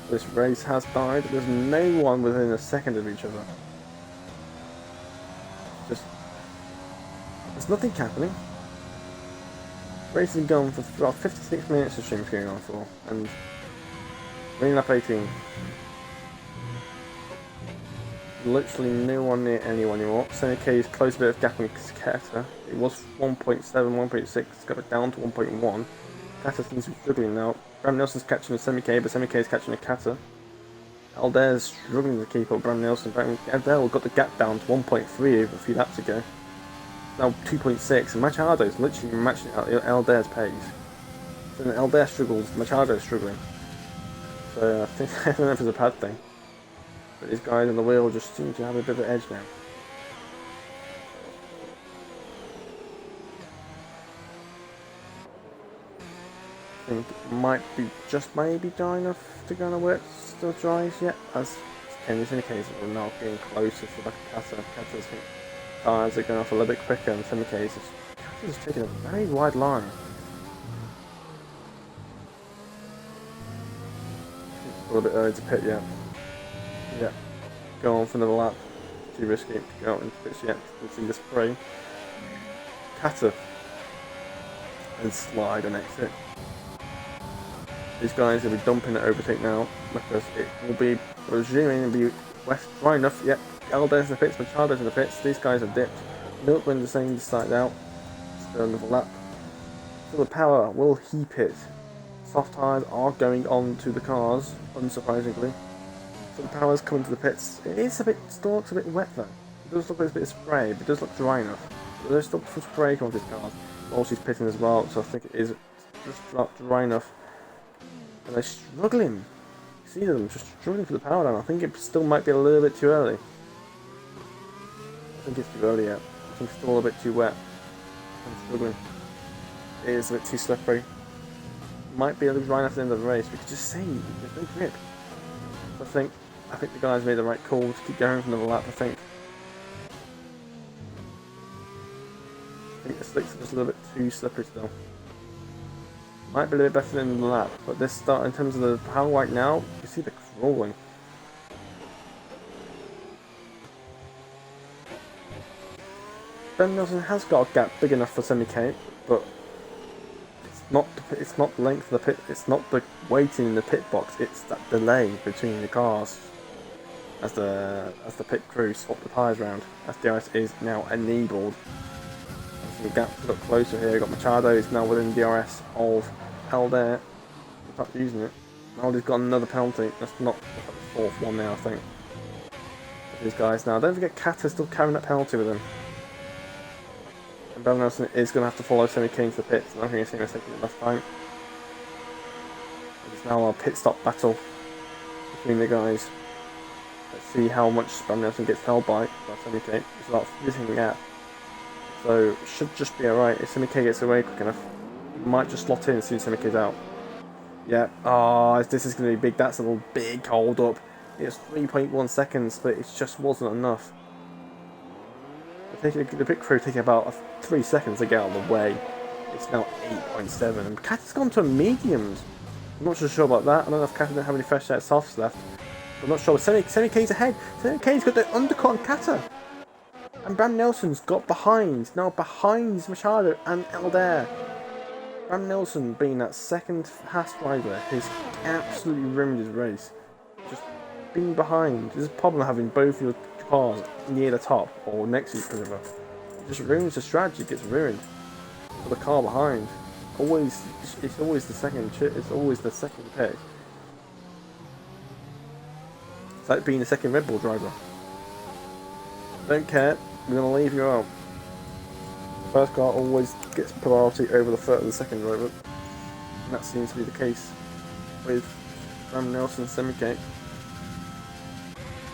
This race has died. There's no one within a second of each other. Just, there's nothing happening. Race has gone for about 56 minutes. The stream's going on for, and running lap 18. Literally no one near anyone anymore. Sonny K is close a bit of gap on Keta. It was 1.7, 1.6. It's got it down to 1.1. Kata seems to be struggling now. Bram Nelson's catching a Semi-K, but Semi-K is catching a Kata. Aldair's struggling to keep up Bram Nelson. Aldair got the gap down to 1.3 a few laps ago. Now 2.6, and Machado's literally matching Aldair's pace. So when Aldair struggles, Machado's struggling. So I think I don't know if it's a bad thing. But these guys on the wheel just seem to have a bit of an edge now. I think it might be just maybe dry enough to go on where it still dries yet. As in this case, we're now getting closer to like Kata. Kata's tires are going off a little bit quicker, and in some cases, Kata's taking a very wide line. It's a little bit early to pit yet. Yeah, go on for another lap. Too risky to go out into pits yet. We'll see this Prix. Kata and slide and exit. These guys will be dumping at overtake now because it will be resuming and be west dry enough. Yep, Aldair's in the pits, Machado's in the pits. These guys are dipped. Milkman's the same side out. Still another lap. So the power will he pit. Soft tyres are going on to the cars, unsurprisingly. So the power's coming to the pits. It is a bit, still looks a bit wet though. It does look like there's a bit of spray, but it does look dry enough. But there's still some spray coming to his cars. Also he's pitting as well, so I think it is just dry enough. And they're struggling. You see them just struggling for the power down. I think it still might be a little bit too early. I think it's too early yet. I think it's still a bit too wet. I'm struggling. It is a bit too slippery. Might be a little dry enough at the end of the race. We could just see there's no grip. So I think the guys made the right call to keep going for another lap. I think the slicks are just a little bit too slippery still. Might be a little bit better than the lap, but this start in terms of the power right now, you see the crawling. Ben Nelson has got a gap big enough for Semi-K, but it's not the length of the pit, it's not the waiting in the pit box, it's that delay between the cars as the pit crew swap the tyres around, as DRS is now enabled. The gap's a lot closer here. We've got Machado is now within DRS of Aldair. In fact, using it. Aldair's got another penalty. That's not the fourth one now, I think. These guys now. Don't forget, Kata's still carrying that penalty with him. And Bell Nelson is going to have to follow Semi-K to the pits. I don't think he's seen taking it last time. It's now a pit stop battle between the guys. Let's see how much Bell Nelson gets held by Semi-K. It's about using the gap. So, should just be alright. If Semi-K gets away quick enough, he might just slot in as soon as Semi-K's out. Yeah, this is going to be big. That's a little big hold up. It's 3.1 seconds, but it just wasn't enough. The pit crew taking about 3 seconds to get out of the way. It's now 8.7, and Kata's gone to mediums. I'm not so sure about that. I don't know if Kata didn't have any fresh set of softs left. I'm not sure. 70k's ahead. 70k's got the undercut on Kata. And Bram Nelson's got behind. Now behind Machado and Aldair. Bram Nelson being that second Haas driver has absolutely ruined his race. Just being behind. There's a problem having both your cars near the top or next to each other. It just ruins the strategy. It gets ruined. For the car behind. It's always the second pick. It's like being the second Red Bull driver. Don't care, we're gonna leave you out. First car always gets priority over the second driver. And that seems to be the case with Bram Nelson and Semi-K.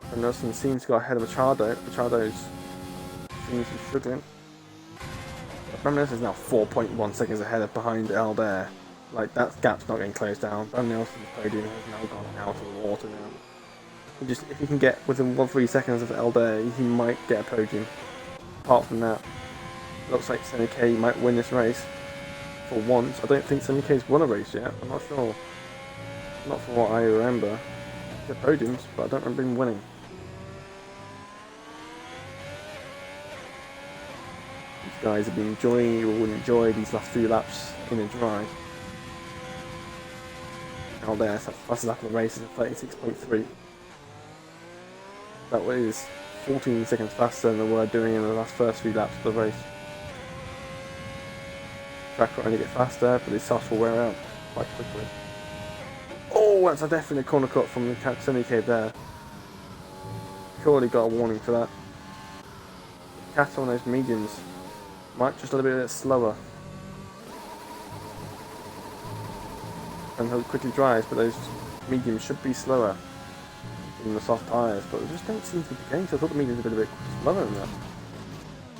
Bram Nelson seems to go ahead of Machado. Machado seems to be struggling. Bram Nelson is now 4.1 seconds ahead of behind Aldair. Like, that gap's not getting closed down. Bram Nelson's podium has now gone out of the water now. If he can get within 1-3 seconds of Aldair, he might get a podium. Apart from that, it looks like Semi-K might win this race. For once, I don't think Semi-K's won a race yet. I'm not sure. Not from what I remember. He had podiums, but I don't remember him winning. These guys have been enjoying, you will enjoy these last few laps in a drive. Aldairs, that's the fastest lap of the race, is at 36.3. That was 14 seconds faster than they were doing in the first few laps of the race. Track will only get faster, but these softs will wear out quite quickly. Oh, that's a definite corner cut from the Semi-K there. Surely got a warning for that. Cat on those mediums might just a little bit slower. And how quickly dries, but those mediums should be slower than the soft tyres, but they just don't seem to be the case. I thought the mediums would be a bit slower than that.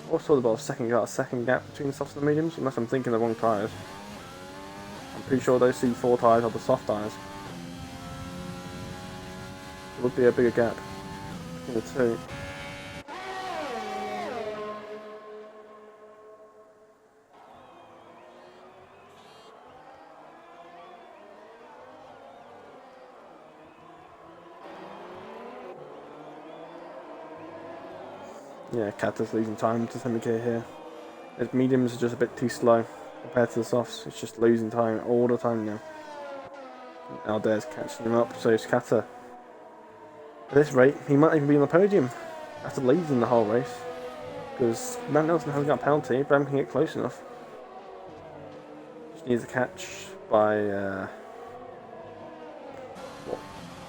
Also about a second gap between the softs and the mediums, unless I'm thinking the wrong tyres. I'm pretty sure those C4 tyres are the soft tyres. There would be a bigger gap between the two. Yeah, Kata's losing time to Semi-K here. His mediums are just a bit too slow compared to the softs. It's just losing time all the time now. Aldair's catching him up, so is Kata. At this rate, he might even be on the podium after leading the whole race. Because Bram Nelson hasn't got a penalty, Bram can get close enough. Just needs a catch by,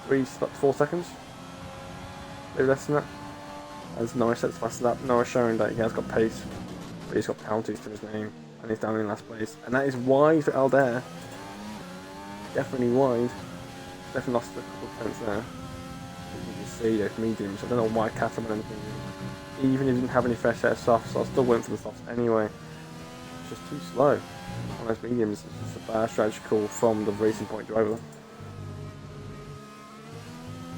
4 seconds? Maybe less than that. As Norris sets fast lap, Norris showing that he has got pace, but he's got penalties to his name, and he's down in last place. And that is wide for Aldair. Definitely wide. Definitely lost a couple of points there. You can see those mediums. I don't know why Catam went anything. Even if he didn't have any fresh set of softs, I still went for the softs anyway. It's just too slow on those mediums. It's just a bad strategy call from the Racing Point driver.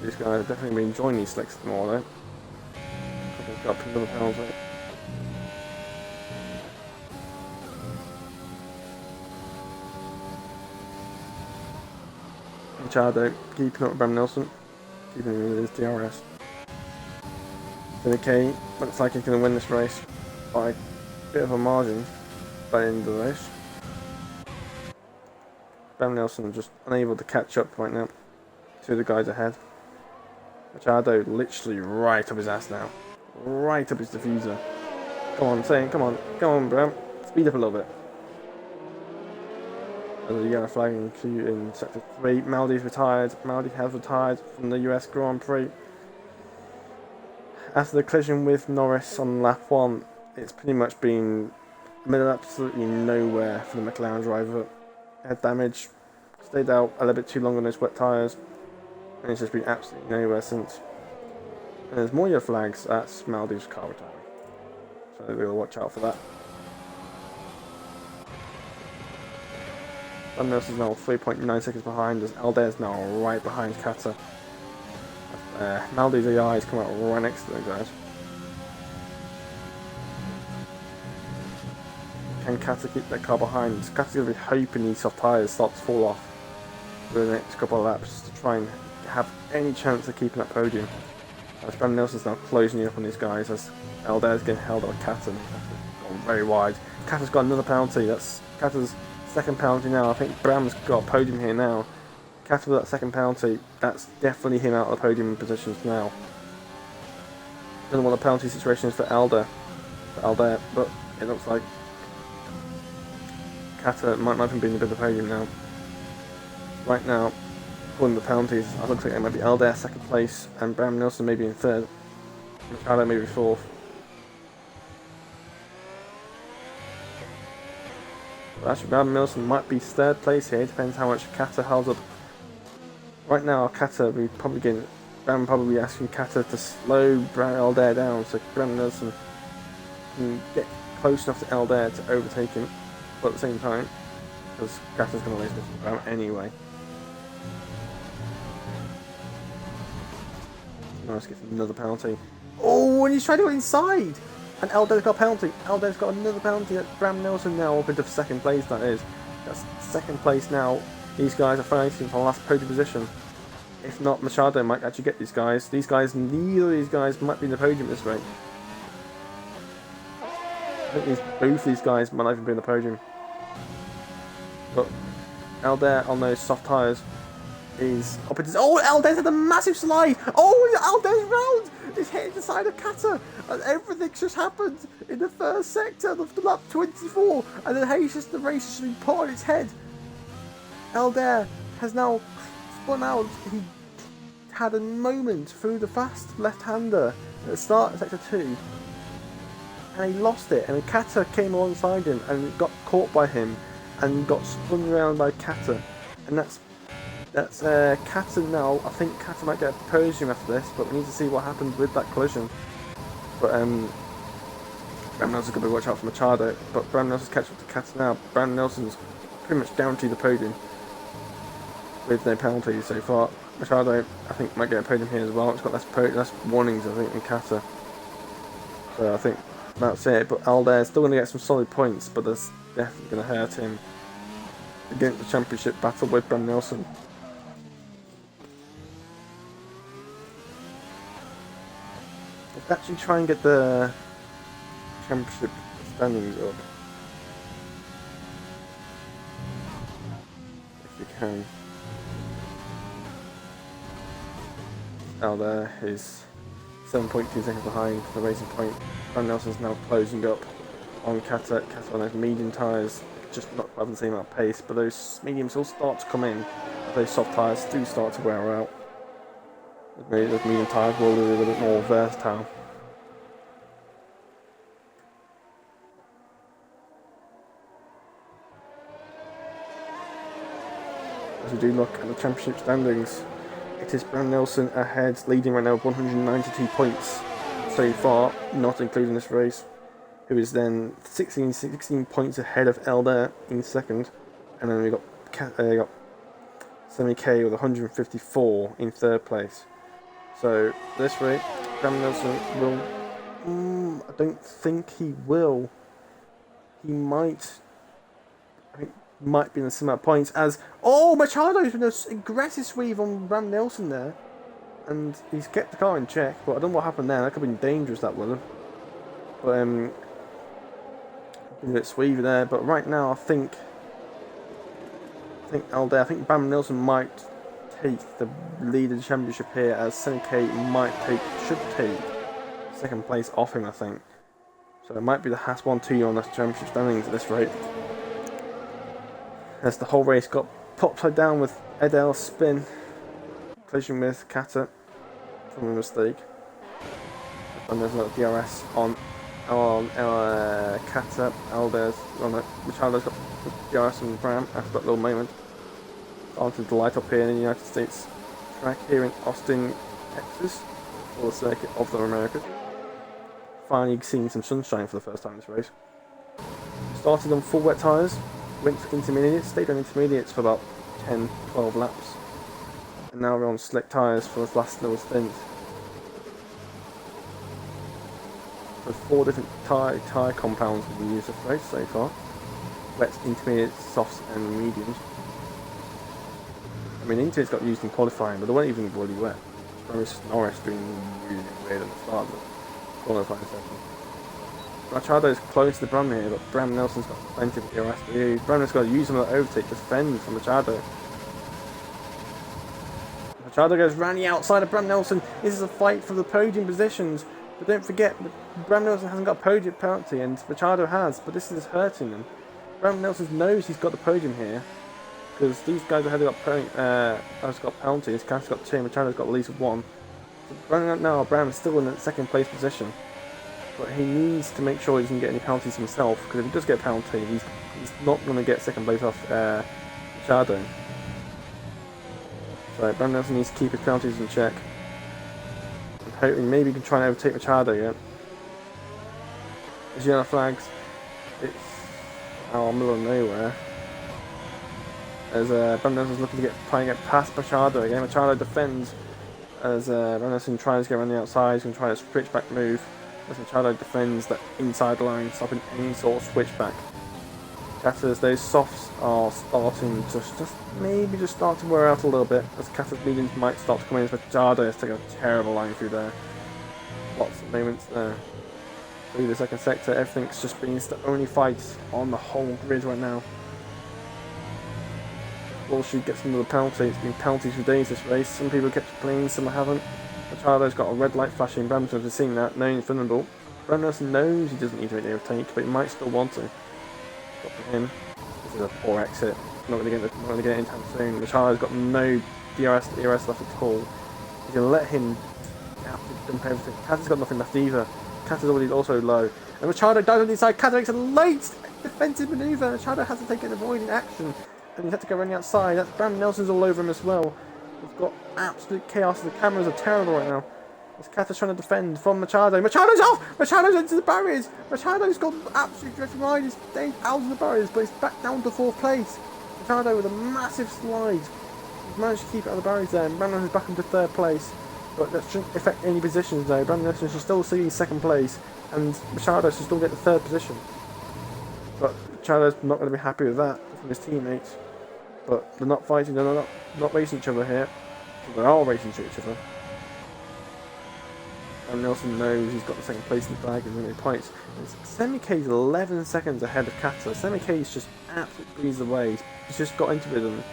These guys have definitely been enjoying these slicks more though. Got another penalty. Machado keeping up with Bram Nelson, keeping him with his DRS. Semi-K looks like he's going to win this race by a bit of a margin by the end of the race. Bram Nelson just unable to catch up right now to the guys ahead. Machado literally right up his ass now. Right up his diffuser. Come on, say it, come on, Bram. Speed up a little bit. There's a yellow flag in sector 3. Maldi's retired. Maldi has retired from the US Grand Prix. After the collision with Norris on lap 1, it's pretty much been middle absolutely nowhere for the McLaren driver. Head damage, stayed out a little bit too long on those wet tyres, and it's just been absolutely nowhere since. And there's more yellow flags at Maldi's car retiring, so we'll watch out for that. Van Nelson's now 3.9 seconds behind, as Aldair's now right behind Kata. Maldi's AI has come out right next to those guys. can Kata keep that car behind? Kata's going to be hoping these soft tyres start to fall off for the next couple of laps to try and have any chance of keeping that podium. As Brandon Nelson's now closing up on these guys as Aldair's getting held by Kata. Gone very wide. Kata's got another penalty. That's Kata's second penalty now. I think Bram's got a podium here now. Kata with that second penalty, that's definitely him out of the podium positions now. Don't know what the penalty situation is for Aldair, but it looks like Kata might not even be in the bit of the podium now. Right now, according to the penalties, it looks like it might be Aldair second place and Bram Nelson maybe in third. Machado maybe fourth. But actually, Bram Nelson might be third place here. Depends how much Kata holds up. Right now, Kata will probably getting. Bram probably asking Kata to slow Aldair down so Bram Nelson can get close enough to Aldair to overtake him, but at the same time, because Kata's going to race with Bram anyway. Nice, gets another penalty. Oh, and he's trying to go inside! And Aldair's got a penalty. Aldair's got another penalty at Bram Nelson now up into second place, that is. That's second place now. These guys are fighting for the last podium position. If not, Machado might actually get these guys. Neither of these guys might be in the podium at this rate. I think both these guys might not even be in the podium. But Aldair on those soft tyres is up into... Oh, Aldair's had a massive slide! Oh, Aldair's round! It's hitting the side of Kata! And everything's just happened in the first sector of the lap 24! And then the race has been put on its head! Aldair has now spun out. He had a moment through the fast left-hander at the start of sector 2 and he lost it, and Kata came alongside him and got caught by him and got spun around by Kata, and that's Kata now. I think Kata might get a podium after this, but we need to see what happens with that collision. But Bram Nelson's going to watch out for Machado, but Bram Nelson's catching up to Kata now. Bram Nelson's pretty much guaranteed the podium with no penalties so far. Machado, I think, might get a podium here as well. It's got less warnings, I think, than Kata. So I think that's it. But Aldair's still going to get some solid points, but that's definitely going to hurt him against the championship battle with Bram Nelson. Let's actually try and get the championship standings up. If we can. Aldair is 7.2 seconds behind the racing point. Bram Nelson's now closing up on Kata. Kata on those medium tyres, just not having the same amount of pace, but those mediums will start to come in. Those soft tyres do start to wear out. Maybe those medium tyres will be a little bit more versatile. As we do look at the championship standings, it is Bram Nelson ahead, leading right now with 192 points so far, not including this race, who is then 16 points ahead of Aldair in second, and then we got Semi-K with 154 in third place. So this rate, Bram Nelson will... I don't think he will. He might... might be in a similar points as... Oh, Machado's been an aggressive sweep on Bram Nelson there. And he's kept the car in check, but I don't know what happened there. That could have been dangerous, that would have. But, been a bit sweevy there. But right now, I think Aldair, I think Bram Nelson might take the lead of the championship here, as Semi-K should take second place off him, I think. So it might be the Haas 1-2 on the championship standings at this rate. As the whole race got put upside down with Edel's spin, collision with Kata from a mistake. And there's another DRS on Kata. Aldair's on it. Machado's got the DRS on Bram after that little moment. Onto the light up here in the United States track here in Austin, Texas, for the circuit of the Americas. Finally seeing some sunshine for the first time in this race. Started on full wet tyres. Went to intermediates, stayed on intermediates for about 10-12 laps, and now we're on slick tyres for this last little stint. There's 4 different tyre compounds we've used this race so far. wets, intermediates, softs, and mediums. I mean, intermediates got used in qualifying, but they weren't even really wet. Norris doing really weird at the start of the qualifying session. Machado's close to Bram here, but Bram Nelson's got plenty of DRS to use. Bram Nelson's got to use some of the overtake to fend from Machado. Machado goes round the outside of Bram Nelson. This is a fight for the podium positions. But don't forget, Bram Nelson hasn't got a podium penalty, and Machado has, but this is hurting him. Bram Nelson knows he's got the podium here, because these guys have got penalties. Cass's got 2, Machado's got at least 1. So now Bram's still in the second place position, but he needs to make sure he doesn't get any penalties himself, because if he does get a penalty, he's not going to get second place off Machado. So Bram Nelson needs to keep his penalties in check. I'm hoping maybe he can try and overtake Machado yet. There's yellow flags. It's out in the middle of nowhere. As Bram Nelson's looking to try and get past Machado again. Machado defends as Bram Nelson tries to get around the outside. He's going to try a switchback move. As Machado defends that inside line, stopping any sort of switchback. Catters, those softs are starting to maybe start to wear out a little bit, as Catters mediums might start to come in. As Machado is taking a terrible line through there. Lots of moments there. Through the second sector, everything's just been the only fights on the whole grid right now. Bullshit gets another penalty. It's been penalties for days this race. Some people kept playing, some haven't. Machado's got a red light flashing. Bram Nelson has seen that, knowing it's vulnerable. Bram Nelson knows he doesn't need to make the overtake, but he might still want to. Got for him. This is a poor exit. Not going to get it anytime soon. Machado's got no DRS left at all. He's going to let him dump everything. Catt's got nothing left either. Catt's already also low. And Machado dives on the inside. Catt makes a late defensive manoeuvre. Machado has to take an avoiding action. And he's had to go around the outside. That's Bram Nelson's all over him as well. We've got absolute chaos. The cameras are terrible right now. As Catt is trying to defend from Machado. Machado's off! Machado's into the barriers! Machado's got absolute dreadful ride. He's staying out of the barriers, but he's back down to 4th place. Machado with a massive slide. He's managed to keep it out of the barriers there. And Bram Nelson's back into 3rd place. But that shouldn't affect any positions though. Bram Nelson should still see 2nd place. And Machado should still get the 3rd position. But Machado's not going to be happy with that from his teammates. But they're not fighting, they're not racing each other here. They are racing to each other. And Nelson knows he's got the 2nd place in the bag and winning points. Semi-K is 11 seconds ahead of Catter. Semi-K is just absolutely breezed away. He's just got into rhythm.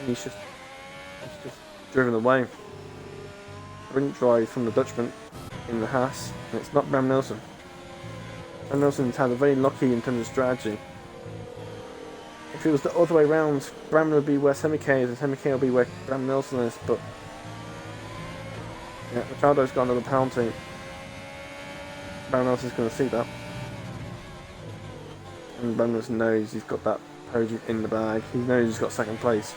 He's just driven away. Brilliant drive from the Dutchman in the Haas, and it's not Bram Nelson. Bram Nelson's had a very lucky in terms of strategy. If it was the other way around, Bram would be where Semi-K is, and Semi-K will be where Bram Nelson is, but yeah, Machado's got another penalty. Bram Nelson's going to see that. And Bram Nelson knows he's got that podium in the bag. He knows he's got 2nd place.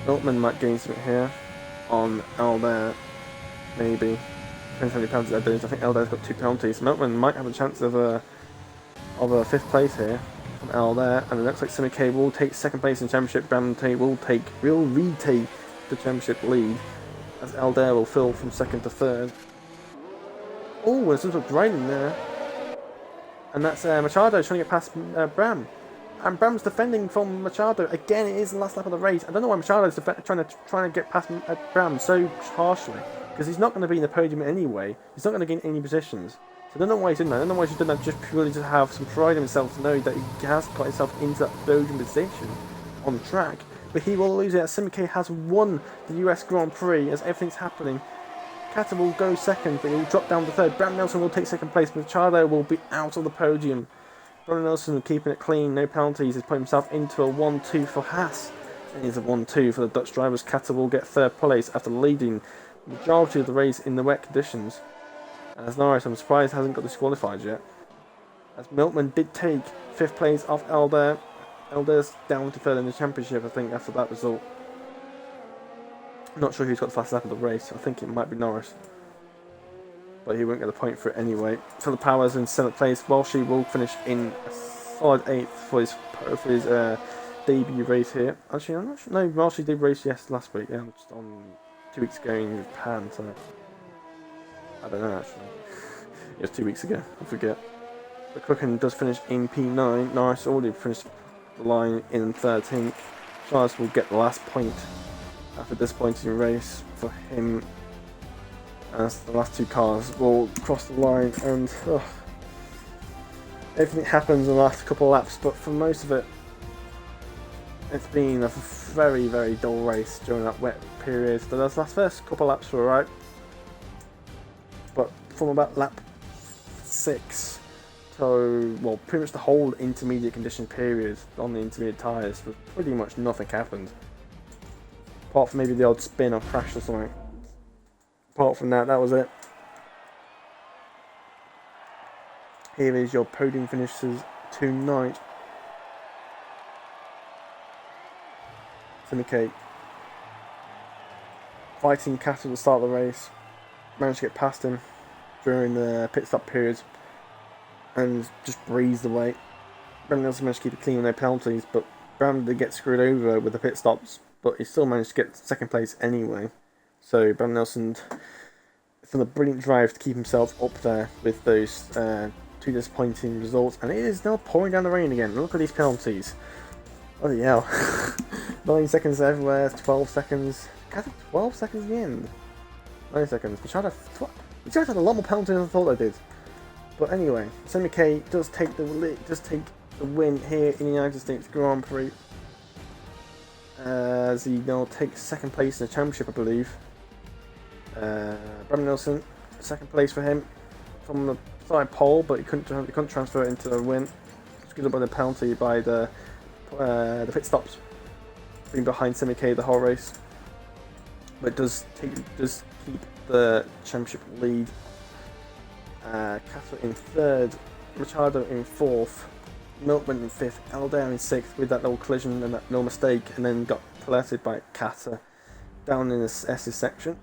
Miltman might gain something here on Alder, maybe. Depends how many penalties they're doing. I think Alder's got 2 penalties. Miltman might have a chance of a 5th place here from Alder, and it looks like Semi-K will take 2nd place in the championship. Bram will retake the championship lead, as Alder will fill from 2nd to 3rd. Oh, there's some sort of grinding there, and that's Machado trying to get past Bram. And Bram's defending from Machado. Again, it is the last lap of the race. I don't know why Machado's trying to get past Bram so harshly, because he's not going to be in the podium anyway. He's not going to gain any positions. So I don't know why he's doing that. I don't know why he's doing that just purely to have some pride in himself, to know that he has got himself into that podium position on the track. But he will lose it, as Semi-K has won the US Grand Prix as everything's happening. Catter will go 2nd, but he'll drop down to 3rd. Bram Nelson will take 2nd place, but Machado will be out of the podium. Bram Nelson keeping it clean, no penalties, has put himself into a 1-2 for Haas. And it's a 1-2 for the Dutch drivers. Catter will get 3rd place after leading the majority of the race in the wet conditions. As Norris, I'm surprised, hasn't got disqualified yet. As Miltman did take 5th place off Alder. Alder's down to 3rd in the championship, I think, after that result. I'm not sure who's got the fastest lap of the race. I think it might be Norris, but he won't get a point for it anyway. Philip Powers in 7th place. Walshy will finish in a solid 8th for his debut race here. Actually, I'm not sure. No, Walshy did race last week. Yeah, just on 2 weeks ago in Japan. So I don't know actually. It was 2 weeks ago. I forget. But Quicken does finish in P9. Norris already finished the line in 13th. Charles will get the last point after disappointing race for him, as the last two cars will cross the line, and everything happens in the last couple of laps, but for most of it, it's been a very, very dull race during that wet period. So those last first couple of laps were alright, but from about lap 6 to, well, pretty much the whole intermediate condition period on the intermediate tyres, was pretty much nothing happened. Apart from maybe the odd spin or crash or something. Apart from that, that was it. Here is your podium finishes tonight. Syndicate fighting Cattle at the start of the race. Managed to get past him during the pit stop period and just breezed away. Brandon also managed to keep it clean with no penalties, but Brandon did get screwed over with the pit stops, but he still managed to get second place anyway. So Brandon Nelson done a brilliant drive to keep himself up there with those two disappointing results, and it is now pouring down the rain again. Look at these penalties. Bloody hell. 9 seconds everywhere, 12 seconds. I think 12 seconds in the end. 9 seconds. We tried to have a lot more penalties than I thought I did. But anyway, Sammy K does take the win here in the United States Grand Prix. As he now takes second place in the championship, I believe. Brandon Nelson, second place for him from the side pole, but he couldn't transfer it into a win. Screwed up by the penalty by the pit stops, being behind Semi K the whole race. But does keep the championship lead. Cato in third, Ricciardo in fourth, Milkman in fifth, Aldair in sixth with that little collision and that little mistake, and then got collected by Kata down in the S's section.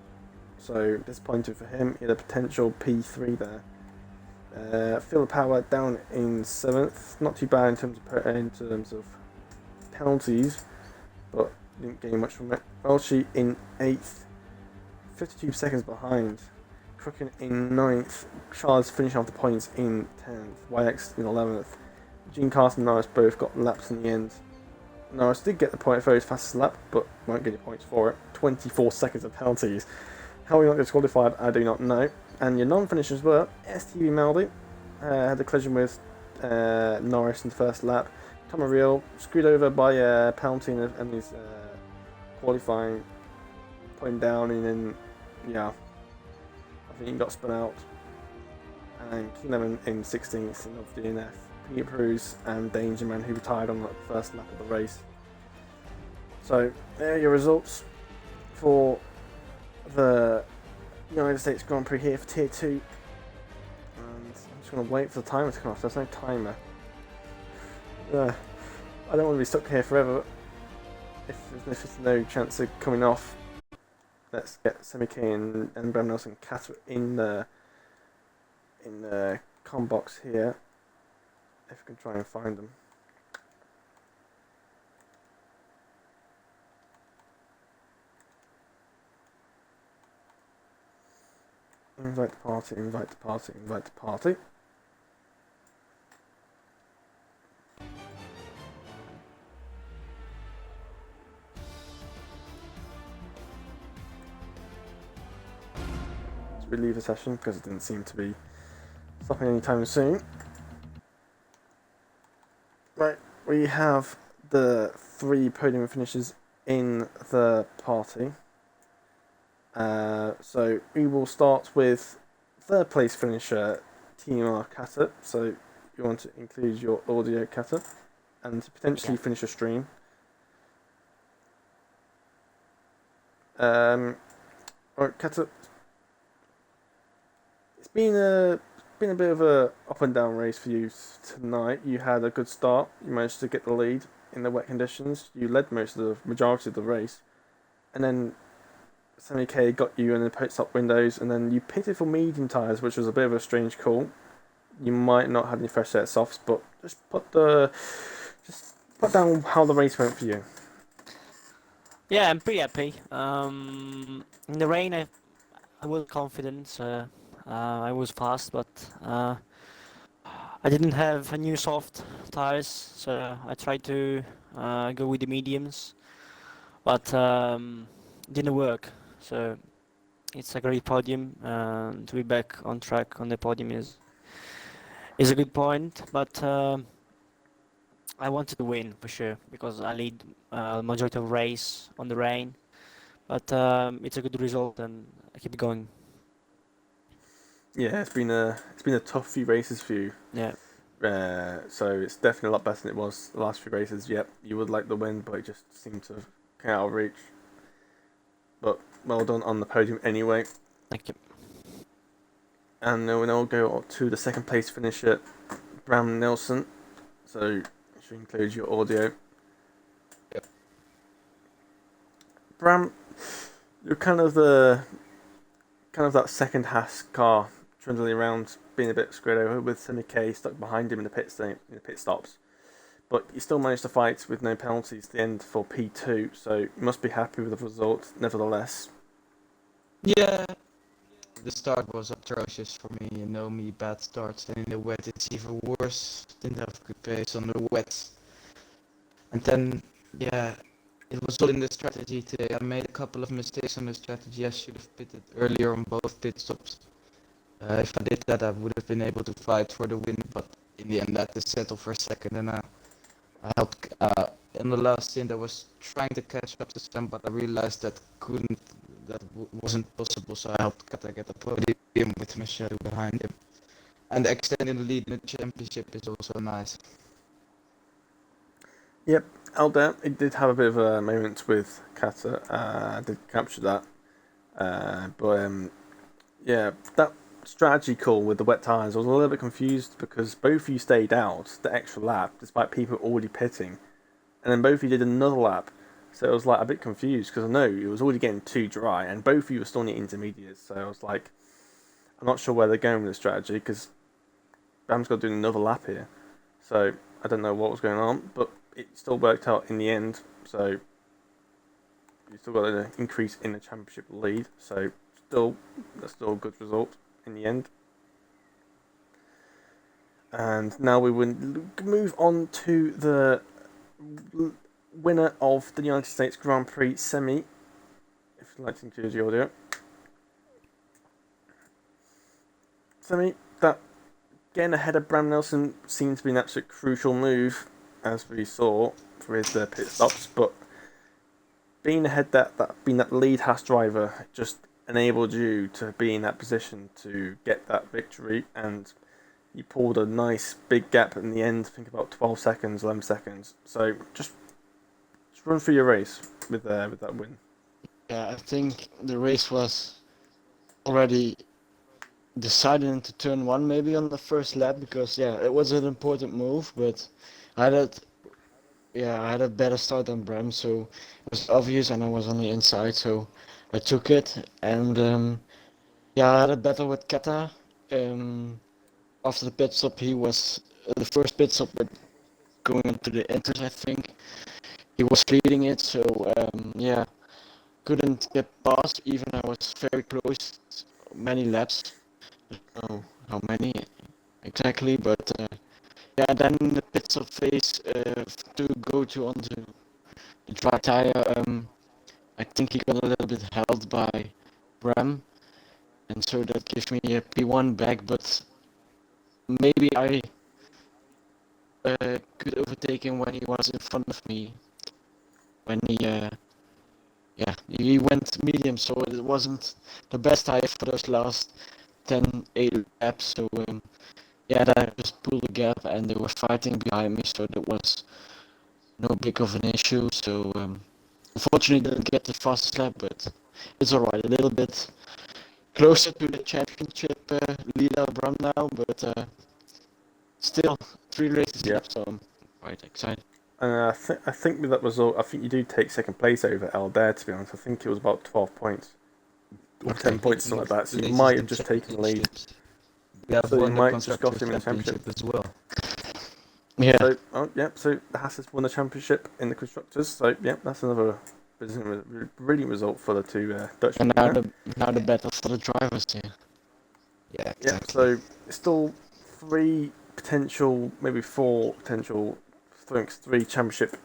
So disappointing for him. He had a potential P3 there. Phil Power down in seventh, not too bad in terms of penalties, but didn't gain much from it. Welchie in eighth, 52 seconds behind. Crooken in 9th, Charles finishing off the points in 10th, YX in 11th. Gene Carson and Norris both got laps in the end. Norris did get the point for his fastest lap, but won't get any points for it. 24 seconds of penalties. How he not gets qualified, I do not know. And your non-finishers were STB Maldi, had a collision with Norris in the first lap. Tom Ariel screwed over by a penalty and his qualifying, put him down, and then, yeah, I think he got spun out. And King Lemon in 16th in of DNF. Peter Prus and Dangerman, who retired on the first lap of the race. So there are your results for the United States Grand Prix here for Tier 2. And I'm just going to wait for the timer to come off. There's no timer. I don't want to be stuck here forever. If there's no chance of coming off, let's get Semi K and Bram Nelson Catter in the com box here. If we can try and find them. Invite the party, invite the party, invite the party. Let's relieve the session because it didn't seem to be stopping anytime soon. Right, we have the 3 podium finishes in the party. So we will start with third place finisher TMR Kata. So you want to include your audio Kata and potentially finish a stream. Alright, Kata. It's been a bit of a up and down race for you tonight. You had a good start. You managed to get the lead in the wet conditions. You led majority of the race, and then Sammy K got you in the pit stop windows, and then you pitted for medium tyres, which was a bit of a strange call. You might not have any fresh set of softs, but just put down how the race went for you. Yeah, I'm pretty happy. In the rain, I was confident. I was fast, but I didn't have a new soft tires, so I tried to go with the mediums, but didn't work. So it's a great podium. To be back on track on the podium is a good point, but I wanted to win for sure because I lead majority of race on the rain. But it's a good result, and I keep going. Yeah, it's been a tough few races for you. Yeah, So it's definitely a lot better than it was the last few races. Yep, you would like the win, but it just seemed to come out of reach. But well done on the podium anyway. thank you. And then we'll now go to the second place finisher, Bram Nelson. So should include your audio. Yep. Bram, you're kind of that second Haas car trundling around, being a bit screwed over with Semi K stuck behind him in the pit stops. But you still managed to fight with no penalties at the end for P2, so you must be happy with the result, nevertheless. Yeah, the start was atrocious for me. You know me, bad starts, and in the wet it's even worse. Didn't have good pace on the wet. And then, yeah, it was all in the strategy today. I made a couple of mistakes on the strategy. I should have pitted earlier on both pit stops. If I did that, I would have been able to fight for the win, but in the end, I had to settle for second. And I helped in the last stint. I was trying to catch up to Sam, but I realized that wasn't possible. So I helped Kata get a podium with Michelle behind him, and extending the lead in the championship is also nice. Yep, Alder, it did have a bit of a moment with Kata. I did capture that. Yeah, that strategy call with the wet tyres, I was a little bit confused because both of you stayed out the extra lap despite people already pitting. And then both of you did another lap. So I was like a bit confused because I know it was already getting too dry and both of you were still in the intermediates. So I was like, I'm not sure where they're going with the strategy because Bam's got to do another lap here. So I don't know what was going on, but it still worked out in the end. So you still got an increase in the championship lead. So that's still a good result in the end. And now we will move on to the winner of the United States Grand Prix semi. If you'd like to include the audio. Semi, that getting ahead of Bram Nelson seemed to be an absolute crucial move, as we saw with the pit stops, but being ahead being that lead Haas driver just enabled you to be in that position to get that victory, and you pulled a nice big gap in the end, I think about 12 seconds, 11 seconds. So just run through your race with that win. Yeah, I think the race was already decided into turn one maybe on the first lap because it was an important move, but I had a better start than Bram, so it was obvious and I was on the inside, so I took it and I had a battle with Kata. After the pit stop, he was the first pit stop going into the enters, I think. He was leading it, so couldn't get past, even I was very close many laps. I don't know how many exactly, but then the pit stop phase to go to onto the dry tire, I think he got a little bit held by Bram, and so that gives me a P1 back, but maybe I could overtake him when he was in front of me, when he went medium, so it wasn't the best tire for those last 8 laps, so I just pulled the gap and they were fighting behind me, so that was no big of an issue. So unfortunately didn't get the fastest lap, but it's alright. A little bit closer to the championship leader Bram now, but still 3 races left, so I'm quite excited. I think with that result, I think you do take second place over Alder, to be honest. I think it was about 12 points. Or 10 points, something like that. So you might have just taken the lead. We have So you won the might just got constructors him in the championship as well. Yeah. So the Haas has won the championship in the constructors. So that's another brilliant result for the two Dutchmen. And now the battle for the drivers here. Yeah, exactly. So it's still 3 maybe four potential, three championship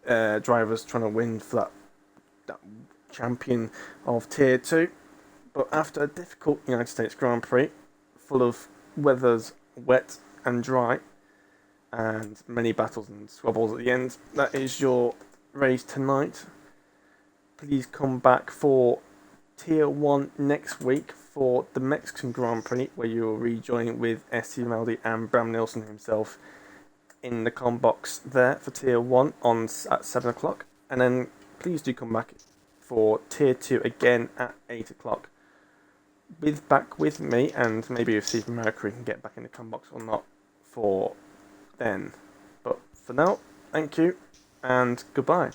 drivers trying to win for that champion of Tier 2. But after a difficult United States Grand Prix, full of weathers wet and dry, and many battles and squabbles at the end, that is your race tonight. Please come back for Tier 1 next week for the Mexican Grand Prix, where you will rejoin with ST Maldi and Bram Nielsen himself in the com box there for Tier 1 at 7 o'clock. And then please do come back for Tier 2 again at 8 o'clock. Back with me, and maybe if Stephen Mercury can get back in the com box or not for then. But for now, thank you and goodbye.